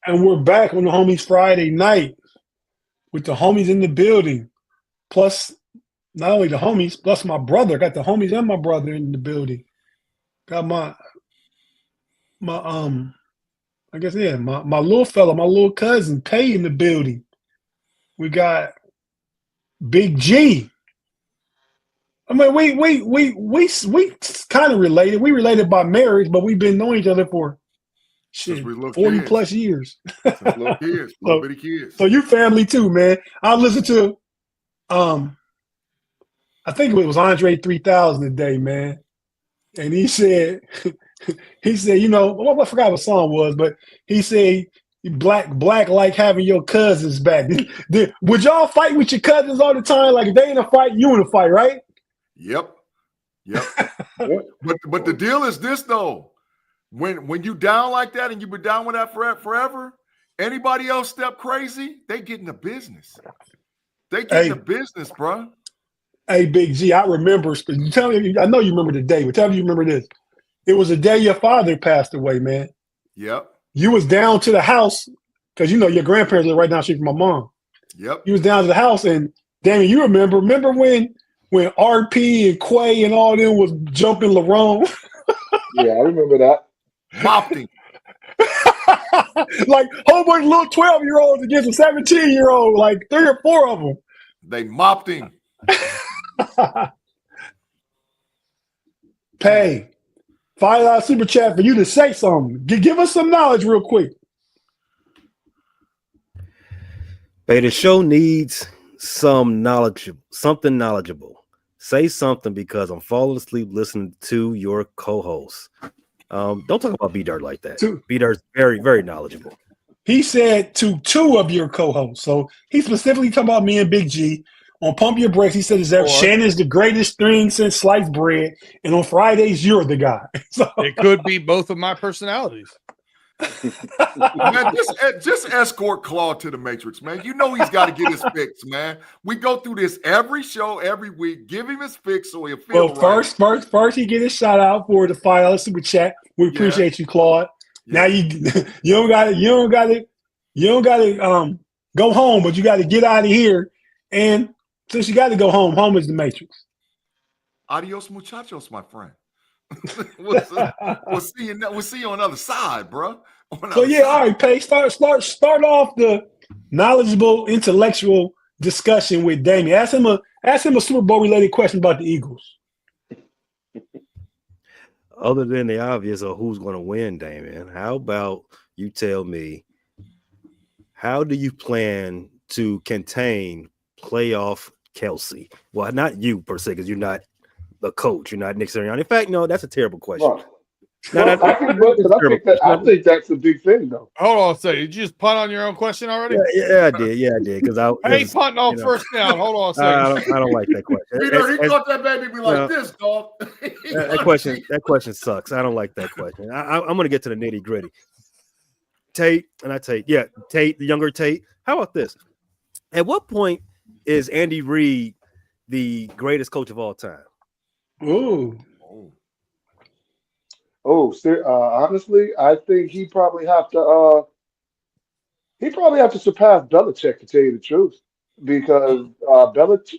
And we're back on the Homies Friday night with the homies in the building. Plus, not only the homies, plus my brother. Got the homies and my brother in the building. Got my little fella, my little cousin, Tate in the building. We got Big G. I mean, we kind of related. We related by marriage, but we've been knowing each other for 40 plus years. Since little kids, little bitty kids. So you family too, man. I listened to I think it was Andre 3000 today, man. And he said he said, I forgot what song it was, but he said, black like having your cousins back. Would y'all fight with your cousins all the time? Like, if they in a fight, you in a fight, right? Yep. But the deal is this, though. When you down like that and you've been down with that forever, anybody else step crazy, they get in the business. They get in the business, bro. Hey, Big G, I remember. You tell me, I know you remember the day, but tell me you remember this. It was the day your father passed away, man. Yep. You was down to the house because your grandparents live right down the street from my mom. Yep. You was down to the house, and Damien, you remember when RP and Quay and all them was jumping LaRone? Yeah, I remember that. Mopped him. Like a whole bunch of little 12-year-olds against a 17-year-old, like 3 or 4 of them. They mopped him. Pay $5 super chat for you to say something. Give us some knowledge real quick. Hey, the show needs something knowledgeable. Say something because I'm falling asleep listening to your co-host. Don't talk about B-Dirt like that. B-Dirt's very, very knowledgeable. He said to 2 of your co-hosts. So he specifically talking about me and Big G. On Pump Your Brakes, he said Shannon's the greatest thing since sliced bread. And on Fridays, you're the guy. So it could be both of my personalities. Man, just escort Claude to the Matrix, man. You know he's got to get his fix, man. We go through this every show, every week. Give him his fix so he'll feel right. First, he get his shout out for the $5 super chat. We appreciate you, Claude. Yeah. Now you don't got to go home, but you got to get out of here. And since you got to go home, home is the Matrix. Adios, muchachos, my friend. we'll see you on the other side, bro. All right, Pay. Start off the knowledgeable, intellectual discussion with Damien. Ask him a Super Bowl related question about the Eagles. Other than the obvious of who's going to win, Damien, how about you tell me, how do you plan to contain playoff Kelsey? Well, not you per se, because you're not the coach. You're not Nick Sirianni. In fact, no, that's a terrible question. I think that's a big thing, though. Hold on a second. Did you just punt on your own question already? Yeah, I did. Because I ain't punting on first down. Hold on a second. I don't like that question. He thought that baby be like this, dog. That question sucks. I don't like that question. I'm going to get to the nitty gritty. Tate, the younger Tate. How about this? At what point is Andy Reid the greatest coach of all time? Honestly, I think he probably have to surpass Belichick, to tell you the truth, because Belichick's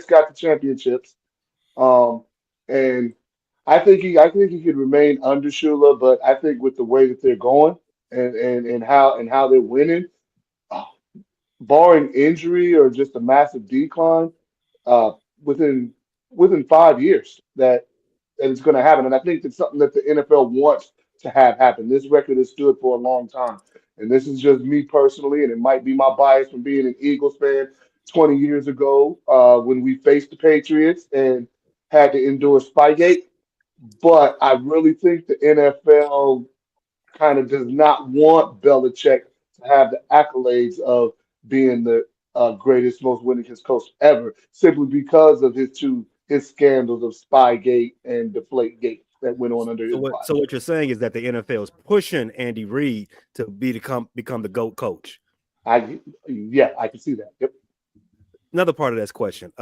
got the championships, and I think he could remain under Shula, but I think with the way that they're going and how they're winning, barring injury or just a massive decline, within 5 years that it's going to happen. And I think it's something that the NFL wants to have happen. This record has stood for a long time. And this is just me personally, and it might be my bias from being an Eagles fan 20 years ago when we faced the Patriots and had to endure Spygate. But I really think the NFL kind of does not want Belichick to have the accolades of being the greatest, most winningest coach ever, simply because of his scandals of Spygate and Deflategate that went on under his watch. So what you're saying is that the NFL is pushing Andy Reid to become the GOAT coach. I can see that. Yep. Another part of this question.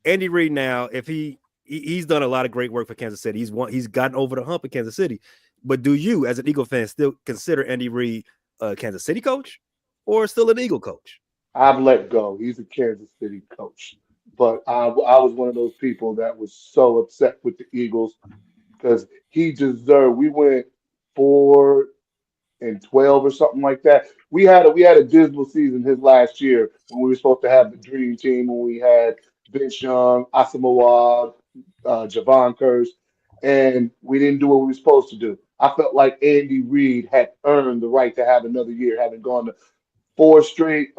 Andy Reid now, if he's done a lot of great work for Kansas City. He's gotten over the hump in Kansas City. But do you, as an Eagle fan, still consider Andy Reid a Kansas City coach or still an Eagle coach? I've let go. He's a Kansas City coach. But I was one of those people that was so upset with the Eagles because he deserved. We went 4-12 or something like that. We had a dismal season his last year when we were supposed to have the dream team, when we had Vince Young, Asamoah, Javon Curse, and we didn't do what we were supposed to do. I felt like Andy Reid had earned the right to have another year, having gone to 4 straight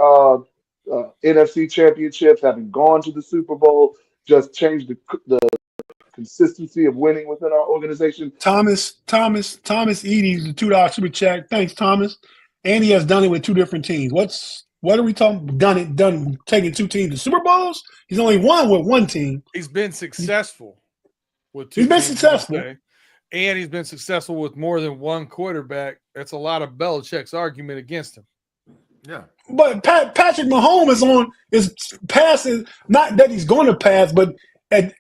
NFC championships, having gone to the Super Bowl, just changed the consistency of winning within our organization. Thomas Edie's the $2 super chat. Thanks, Thomas. And he has done it with two different teams. What are we talking? Done taking two teams to Super Bowls? He's only won with one team. He's been successful with two. He's been teams, successful, and he's been successful with more than one quarterback. That's a lot of Belichick's argument against him. Yeah, but Patrick Mahomes is passing. Not that he's going to pass, but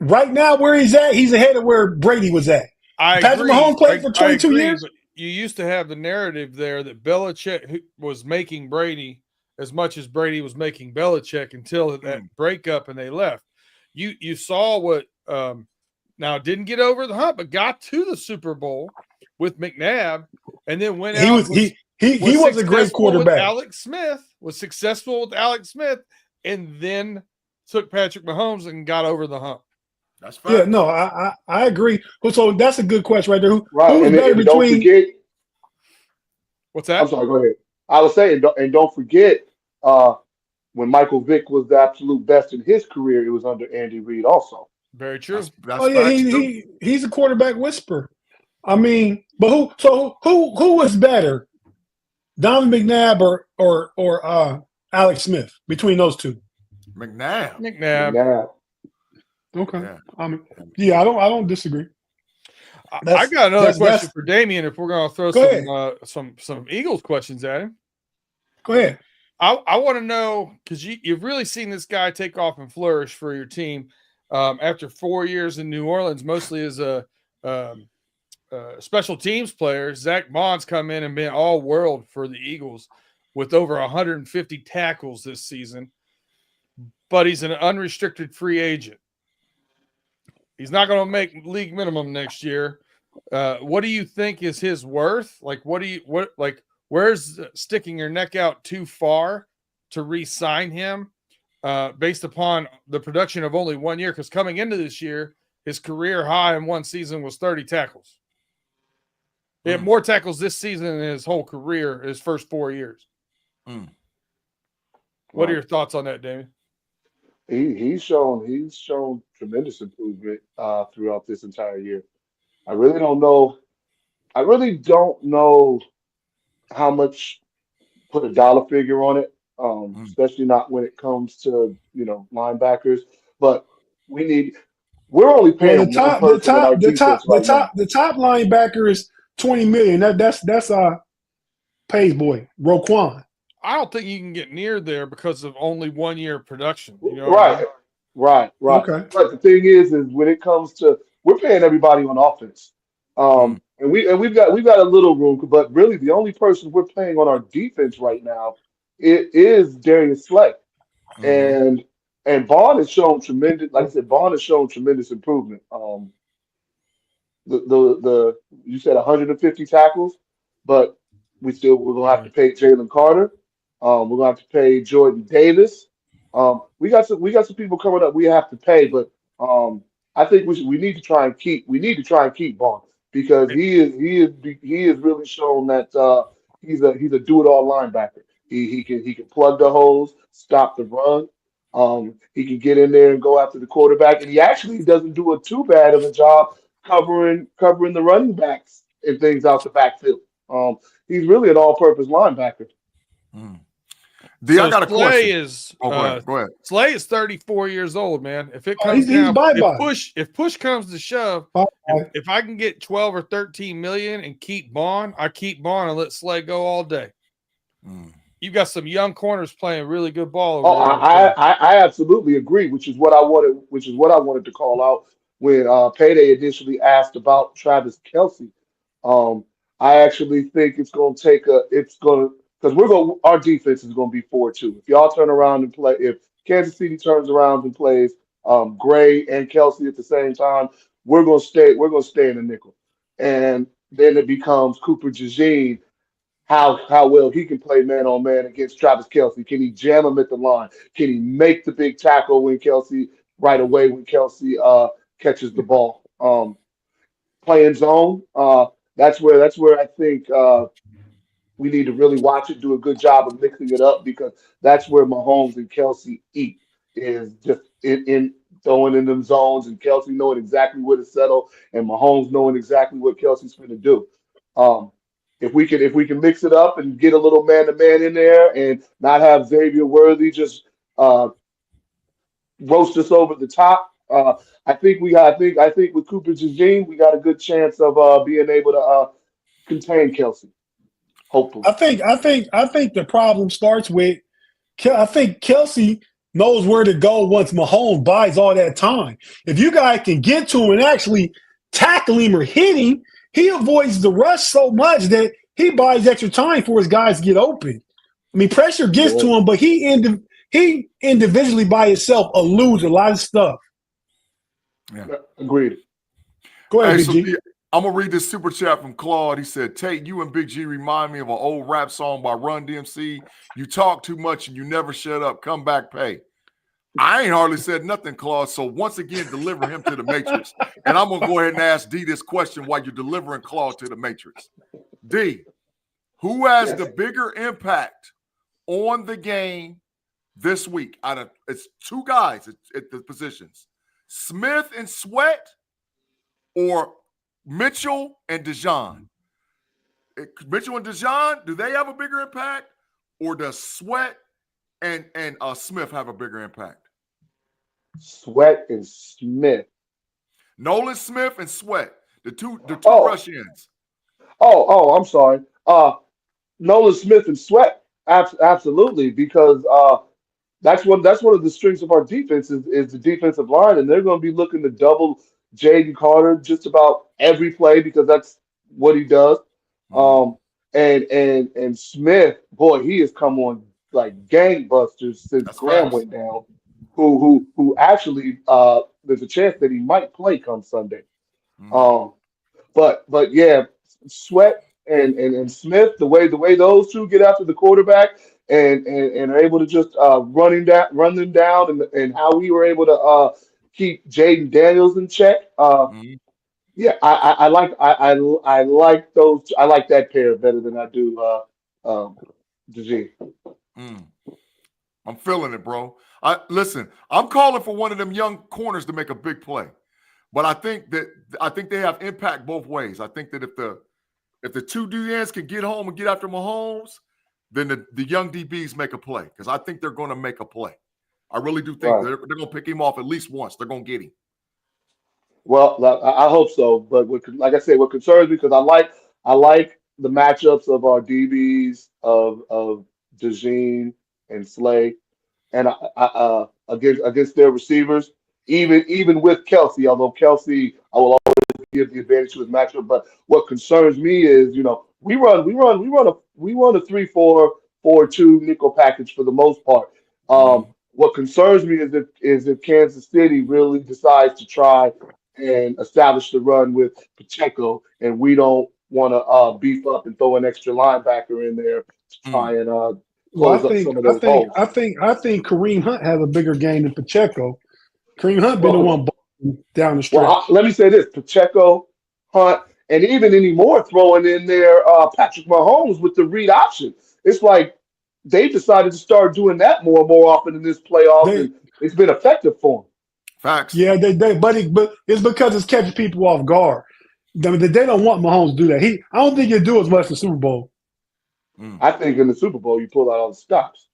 right now where he's at, he's ahead of where Brady was at. Patrick Mahomes played for 22 years. But you used to have the narrative there that Belichick was making Brady as much as Brady was making Belichick until that breakup and they left. You saw what now didn't get over the hump, but got to the Super Bowl with McNabb, and then went out. He was a great quarterback. Was successful with Alex Smith, and then took Patrick Mahomes and got over the hump. That's fine. Yeah, no, I agree. So that's a good question right there. Who's and better between? Don't forget, what's that? I'm sorry. Go ahead. I was saying, don't forget, when Michael Vick was the absolute best in his career, it was under Andy Reid also. Very true. That's he's a quarterback whisperer. I mean, but who was better, Donovan McNabb or Alex Smith between those two? McNabb. Okay. Yeah. I don't disagree. I got another question for Damian. If we're going to throw some Eagles questions at him, go ahead. I want to know, because you've really seen this guy take off and flourish for your team after 4 years in New Orleans, mostly as a special teams player. Zach Bond's come in and been all world for the Eagles with over 150 tackles this season, but he's an unrestricted free agent. He's not going to make league minimum next year. What do you think is his worth? Like, where's sticking your neck out too far to re-sign him based upon the production of only 1 year? Because coming into this year, his career high in one season was 30 tackles. He had more tackles this season than his whole career, his first 4 years. What are your thoughts on that, Damien? He's shown tremendous improvement throughout this entire year. I really don't know how much put a dollar figure on it, especially not when it comes to linebackers. But we're only paying the top linebacker is $20 million. That's Pay's boy, Roquan. I don't think you can get near there because of only 1 year production. Right. Okay. But the thing is when it comes to, we're paying everybody on offense, and we've got a little room, but really the only person we're paying on our defense right now is Darius Slay, and Bond has shown tremendous. Like I said, Bond has shown tremendous improvement. You said 150 tackles, but we're gonna have to pay Jalen Carter. We're gonna have to pay Jordan Davis. We got some people coming up we have to pay, but I think we need to try and keep Bond, because he is really shown that he's a do-it-all linebacker. He can plug the holes, stop the run. He can get in there and go after the quarterback, and he actually doesn't do too bad of a job covering the running backs and things out the backfield. He's really an all-purpose linebacker. I got a question. Go ahead. Slay is 34 years old, man. If it comes down, if push comes to shove, if I can get 12 or 13 million and keep Bond, I keep Bond and let Slay go all day. You've got some young corners playing really good ball. I absolutely agree, which is what I wanted to call out when Payday initially asked about Travis Kelce. I actually think because our defense is going to be 4-2. If y'all turn around and play, if Kansas City turns around and plays Gray and Kelce at the same time, we're going to stay in the nickel. And then it becomes Cooper DeJean, how well he can play man on man against Travis Kelce. Can he jam him at the line? Can he make the big tackle when Kelce catches the ball? Playing zone, that's where I think we need to really watch it, do a good job of mixing it up, because that's where Mahomes and Kelce eat, is just in throwing in them zones and Kelsey knowing exactly where to settle and Mahomes knowing exactly what Kelsey's going to do. If we can mix it up and get a little man-to-man in there and not have Xavier Worthy just roast us over the top, I think with Cooper's regime we got a good chance of being able to contain Kelsey. Hopefully, I think the problem starts with I think Kelsey knows where to go once Mahomes buys all that time. If you guys can get to him and actually tackle him or hit him, he avoids the rush so much that he buys extra time for his guys to get open. I mean, pressure gets to him, but he individually by himself eludes a lot of stuff. Yeah, agreed. Go ahead, hey, Big G. I'm gonna read this super chat from Claude. He said, "Tate, you and Big G remind me of an old rap song by Run DMC. You talk too much and you never shut up. Come back, pay." I ain't hardly said nothing, Claude. So once again, deliver him to the Matrix. And I'm gonna go ahead and ask D this question while you're delivering Claude to the Matrix. D, who has the bigger impact on the game this week? It's two guys at the positions: Smith and Sweat, or Mitchell and Dijon. Mitchell and Dijon, do they have a bigger impact, or does Sweat and Smith have a bigger impact? Sweat and Smith. Nolan Smith and Sweat, the two rush ends. I'm sorry. Nolan Smith and Sweat, absolutely, because that's one of the strengths of our defense is the defensive line, and they're going to be looking to double Jaden Carter just about every play because that's what he does. And Smith, boy, he has come on like gangbusters since Graham went down. Who actually there's a chance that he might play come Sunday. But yeah, Sweat and Smith, the way those two get after the quarterback and are able to just run them down and how we were able to keep Jaden Daniels in check. Yeah, I like those. I like that pair better than I do G. I'm feeling it, bro. Listen, I'm calling for one of them young corners to make a big play. But I think they have impact both ways. I think that if the two DNs can get home and get after Mahomes, then the young DBs make a play because I think they're going to make a play. I really do think they're going to pick him off at least once. They're going to get him. Well, I hope so. But like I said, what concerns me because I like the matchups of our DBs of DeJean and Slay, and against their receivers. Even with Kelsey, although Kelsey, I will always give the advantage to his matchup. But what concerns me is, we run a 3-4-4-2 nickel package for the most part. What concerns me is if Kansas City really decides to try and establish the run with Pacheco, and we don't want to beef up and throw an extra linebacker in there to try and close up some of those holes. I think Kareem Hunt has a bigger game than Pacheco. Kareem Hunt been the one down the stretch. Well, let me say this: Pacheco, Hunt, and even anymore throwing in there Patrick Mahomes with the read option. It's like they decided to start doing that more and more often in this playoff, and it's been effective for them. Facts. Yeah, but it's because it's catching people off guard. They don't want Mahomes to do that. I don't think he'll do as much in the Super Bowl. I think in the Super Bowl you pull out all the stops.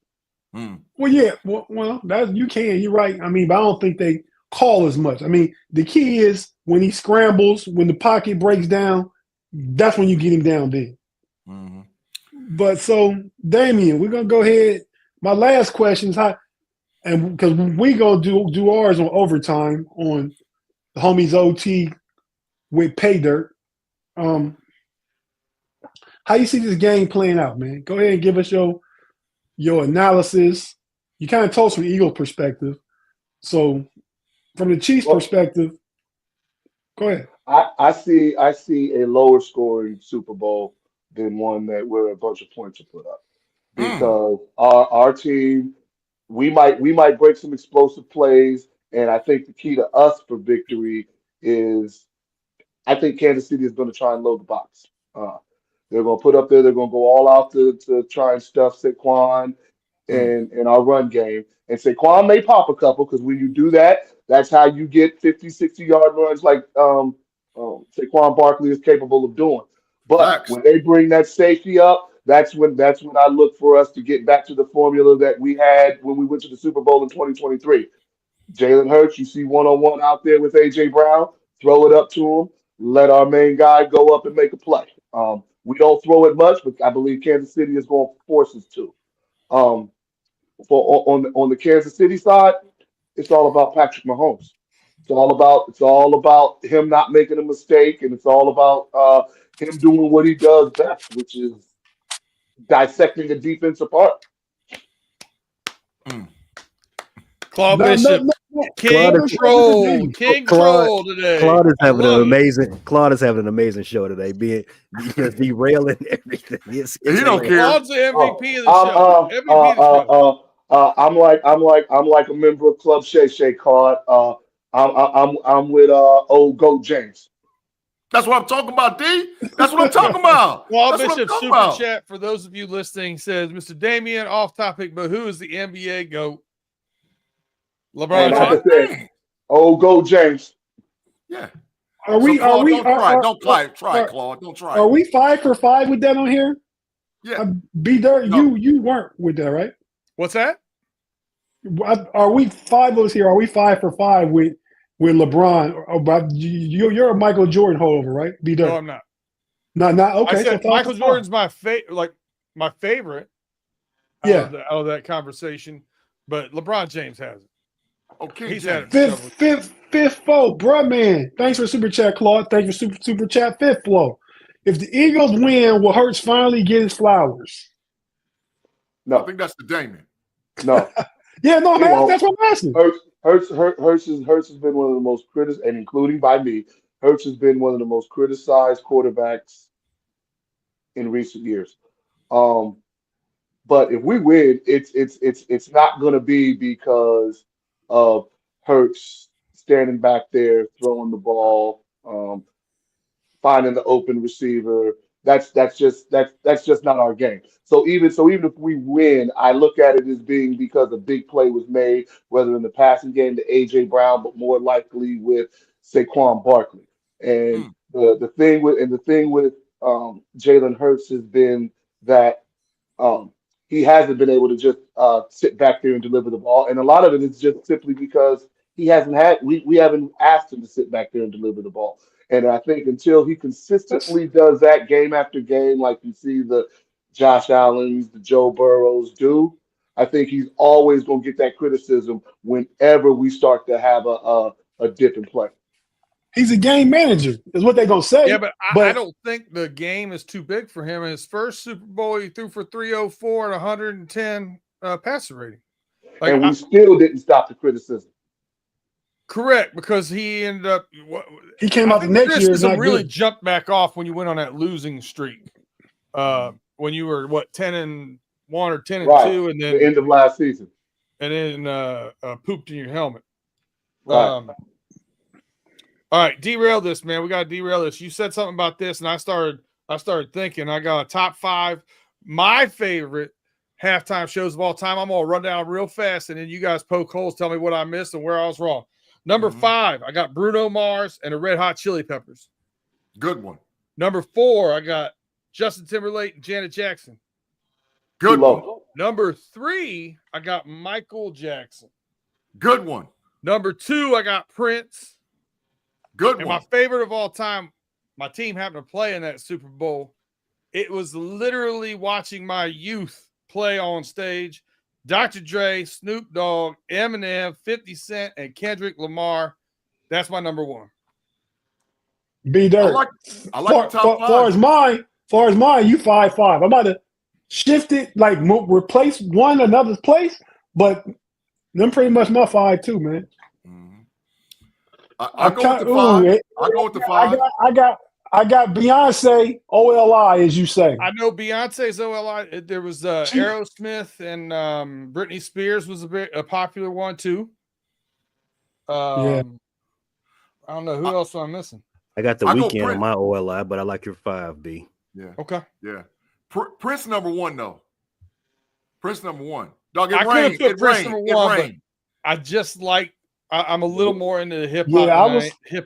Well, yeah, well, you can. You're right. I mean, but I don't think they call as much. I mean, the key is when he scrambles, when the pocket breaks down, that's when you get him down there. But so, Damian, we're gonna go ahead. My last question is and because we gonna do ours on overtime on the homies OT with Pay Dirt. How you see this game playing out, man? Go ahead and give us your analysis. You kind of told us from the Eagles' perspective. So from the Chiefs' perspective, go ahead. I see a lower scoring Super Bowl than one that where a bunch of points are put up. Because our team, we might break some explosive plays, and I think the key to us for victory is I think Kansas City is going to try and load the box. They're going to put up there. They're going to go all out to try and stuff Saquon. in our run game. And Saquon may pop a couple because when you do that, that's how you get 50, 60-yard runs like Saquon Barkley is capable of doing. But when they bring that safety up, that's when I look for us to get back to the formula that we had when we went to the Super Bowl in 2023. Jalen Hurts, you see one-on-one out there with A.J. Brown, throw it up to him, let our main guy go up and make a play. We don't throw it much, but I believe Kansas City is going to force us to. On the Kansas City side, it's all about Patrick Mahomes. It's all about him not making a mistake, and it's all about him doing what he does best, which is dissecting a defense apart. Claude Bishop, King Troll today. Claude is having an amazing show today. Being derailing everything. He don't care. Claude's the MVP of the show. I'm like a member of Club Shay Shay Card. I'm with old Goat James. That's what I'm talking about, D. That's what I'm talking about. Claude Bishop super chat for those of you listening says, Mr. Damian, off topic, but who is the NBA GOAT? LeBron James. Old Goat James. Yeah. Don't try, Claude. Don't try. Are we 5 for 5 with that on here? Yeah. B-Dirt, you weren't with that, right? What's that? Are we 5 of us here? Are we 5 for 5 with LeBron? You're a Michael Jordan holdover, right? B-Dirt. No, I'm not. Not okay. I said so Michael Jordan's my favorite. Out of that conversation, but LeBron James has it. Okay, he's had it. Fifth flow, bruh, man. Thanks for super chat, Claude. Thanks for super chat. Fifth flow. If the Eagles win, will Hurts finally get his flowers? No, I think that's the Damon. No. Yeah, no, man. That's what I'm asking. Hurts has been one of the most criticized, and including by me, Hurts has been one of the most criticized quarterbacks in recent years. But if we win, it's not going to be because of Hurts standing back there throwing the ball, finding the open receiver. That's just not our game. So even if we win, I look at it as being because a big play was made, whether in the passing game to A.J. Brown, but more likely with Saquon Barkley. And the thing with Jalen Hurts has been that he hasn't been able to just sit back there and deliver the ball. And a lot of it is just simply because we haven't asked him to sit back there and deliver the ball. And I think until he consistently does that game after game, like you see the Josh Allens, the Joe Burrows do, I think he's always going to get that criticism whenever we start to have a dip in play. He's a game manager, is what they're going to say. Yeah, but I don't think the game is too big for him. In his first Super Bowl, he threw for 304 and 110 passer rating. And we still didn't stop the criticism. Correct, because he ended up. He came out the next year. Really jumped back off when you went on that losing streak. When you were 10-1 or 10-2, and then the end of last season, and then pooped in your helmet. Right. All right, derail this, man. We got to derail this. You said something about this, and I started thinking. I got a top 5, my favorite halftime shows of all time. I'm gonna run down real fast, and then you guys poke holes, tell me what I missed and where I was wrong. Number 5, I got Bruno Mars and the Red Hot Chili Peppers. Good one. Number 4, I got Justin Timberlake and Janet Jackson. Good one. Number 3, I got Michael Jackson. Good one. Number 2, I got Prince. Good and one. My favorite of all time, my team happened to play in that Super Bowl. It was literally watching my youth play on stage. Dr. Dre, Snoop Dogg, Eminem, 50 Cent, and Kendrick Lamar. That's my number 1. B-Dirt. I like the top 5. Far as mine, you 5-5. I'm about to shift it, replace one another's place, but them pretty much my 5 too, man. I go with the 5. I got Beyonce OLI, as you say. I know Beyonce's OLI. There was Aerosmith and Britney Spears was a popular one too. I don't know who else am I missing. I got the Weeknd on my OLI, but I like your 5, B. Yeah. Okay. Yeah. Prince number 1 though. Prince number 1. Dog, I it could have rained. put It Prince rained. number It one, but rained. I just like I'm a little more into the hip Yeah,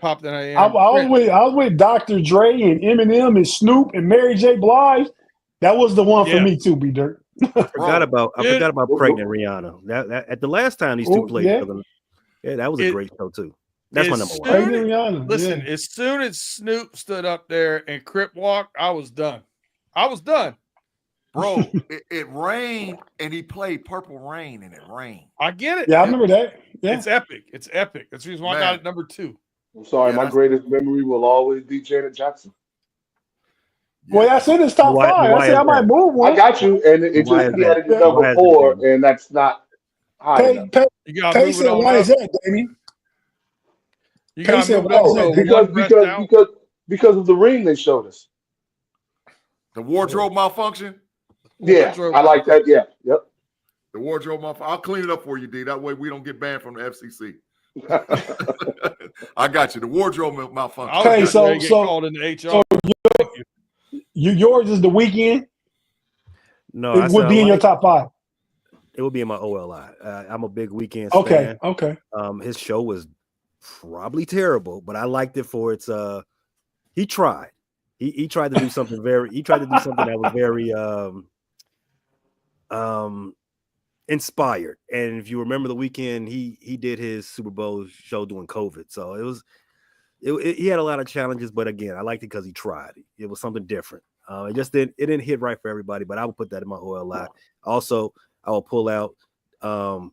hop than I I am. was with Dr. Dre and Eminem and Snoop and Mary J. Blige. That was the one for Yeah. me too, B Dirt. I forgot about Whoop, pregnant Rihanna. That at the last time these two Oh, played yeah. together, yeah, that was a great show too. That's my number one. Pregnant Rihanna. Listen, yeah. as soon as Snoop stood up there and Crip walked, I was done. Bro, it rained and he played Purple Rain and it rained. I get it. Yeah, I remember that. Yeah. It's epic. It's epic. That's the reason why I got it number 2. I'm sorry, Yeah, my greatest memory will always be Janet Jackson. Well, I said it's top five. I said I might move one. I got you, and it just he had it at number 4, and that's not high enough. Pay said, why is that, Damien? You got to move up because of the ring they showed us. The wardrobe malfunction? Yeah, I like that. Yeah, yep. The wardrobe malfunction. I'll clean it up for you, D. That way we don't get banned from the FCC. I got you. The wardrobe malfunction. Okay, so called in the HR. Yours is The Weeknd. No, it would be in your top 5. It would be in my OLI. I'm a big Weeknd fan. Okay. His show was probably terrible, but I liked it for its. He tried. He tried to do something that was very inspired. And if you remember The Weeknd, he did his Super Bowl show during COVID, so he had a lot of challenges. But again, I liked it because he tried. It was something different. It didn't hit right for everybody, but I would put that in my OLI. Also, I will pull out. No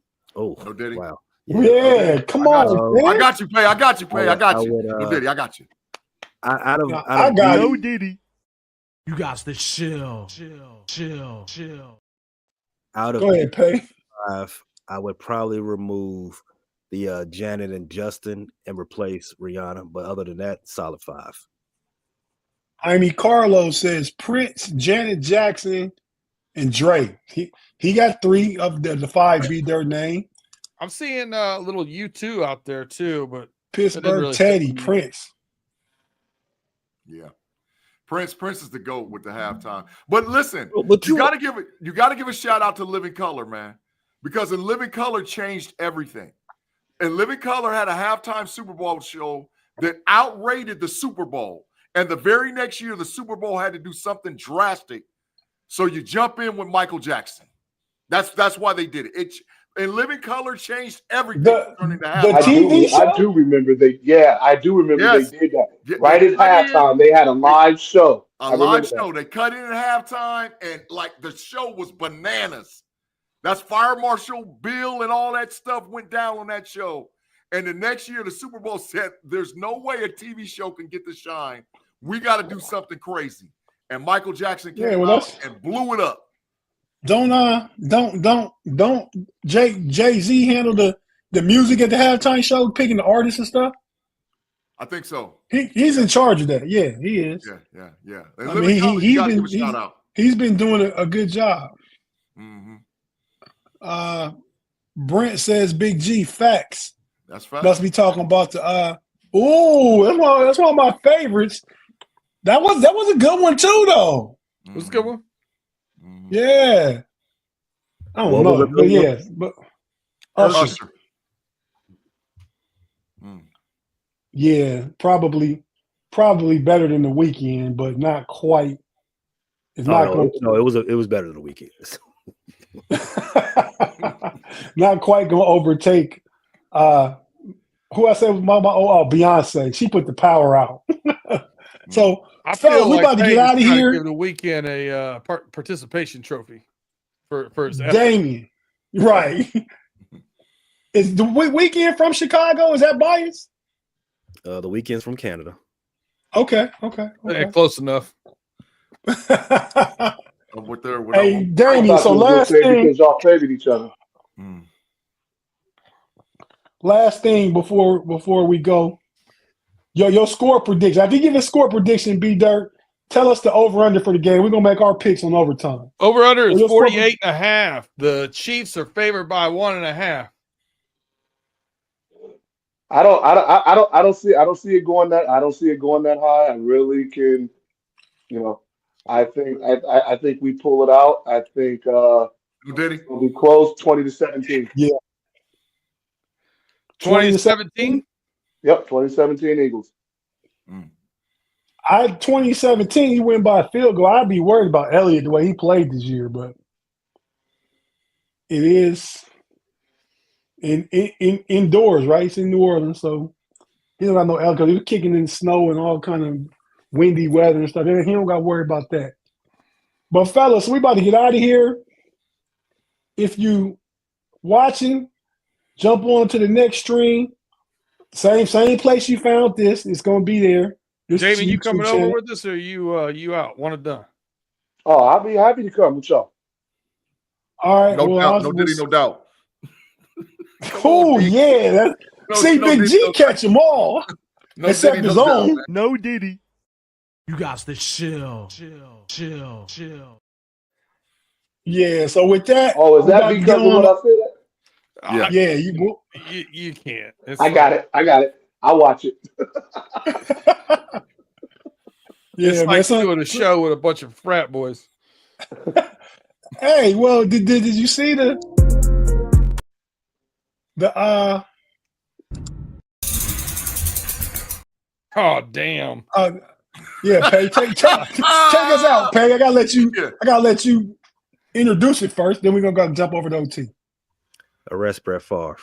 Diddy. Wow. Yeah, come on. Man. I got you, Pay. I got you. No Diddy, I got you. I got no Diddy. You got to chill. Out of Go ahead, Pay. 5, I would probably remove the Janet and Justin and replace Rihanna. But other than that, solid 5. I mean, Carlos says Prince, Janet Jackson, and Dre. He got 3 of the 5 be their name. I'm seeing a little U2 out there too, but Pittsburgh Teddy, Prince. Yeah. Prince is the GOAT with the halftime. But listen, but you gotta give a shout out to Living Color, man. Because in Living Color changed everything. And Living Color had a halftime Super Bowl show that outrated the Super Bowl. And the very next year, the Super Bowl had to do something drastic. So you jump in with Michael Jackson. That's why they did it. And Living Color changed everything. I do remember they did that. Right at halftime, they had a live show. A live show. They cut in at halftime, and like the show was bananas. That's Fire Marshal Bill and all that stuff went down on that show. And the next year, the Super Bowl said, "There's no way a TV show can get the shine. We got to do something crazy." And Michael Jackson came out and blew it up. Don't Jay-Z handle the music at the halftime show, picking the artists and stuff? I think so. He's in charge of that. Yeah, he is. Yeah. I mean, he's been doing a good job. Mm-hmm. Brent says Big G facts. That's facts. Must be talking about the that's one of my favorites. That was a good one too, though. It was a good one. Mm-hmm. Yeah. I don't know, but yeah, but Usher. Yeah, probably better than The Weeknd, but not quite. It's not it was better than The Weeknd. Not quite gonna overtake who I said was my Beyonce. She put the power out. So I feel we about to get out of here. Give The Weeknd a participation trophy for his effort. Damien, right? Is The Weeknd from Chicago? Is that biased? The Weeknd's from Canada. Okay. Close enough. Hey, Damien. So last thing, because y'all favored each other. Last thing before we go, your score prediction. After you give a score prediction, B Dirt, tell us the over under for the game. We're gonna make our picks on overtime. Over under is 48.5. The Chiefs are favored by 1.5. I don't see it going that. I don't see it going that high. I really can, I think we pull it out. I think Did he? It'll be close, 20-17. Yeah. 2017. Yep, 2017 Eagles. 2017, he went by a field goal. I'd be worried about Elliott the way he played this year, but it is indoors, right? It's in New Orleans, so he don't got no Elliott because he was kicking in snow and all kind of windy weather and stuff. He don't got to worry about that. But fellas, we about to get out of here. If you watching, jump on to the next stream. Same place you found this. It's gonna be there. Jamie, you coming over with us, or you out? One and done. Oh, I'll be happy to come with y'all. All right. No doubt. No diddy, no doubt. Oh yeah. See, Big G catch them all. No except diddy, his no own. doubt, No Diddy. You got to chill. Yeah. So with that, Oh, is that because of what I said? Yeah. Yeah. You can't. I got it. I'll watch it. Yeah, it's like doing a show with a bunch of frat boys. Hey, well, did you see the Oh damn. Yeah, Pay, take us out, Pay. I gotta let you introduce it first, then we're gonna jump over to OT. Arrest Brett Favre.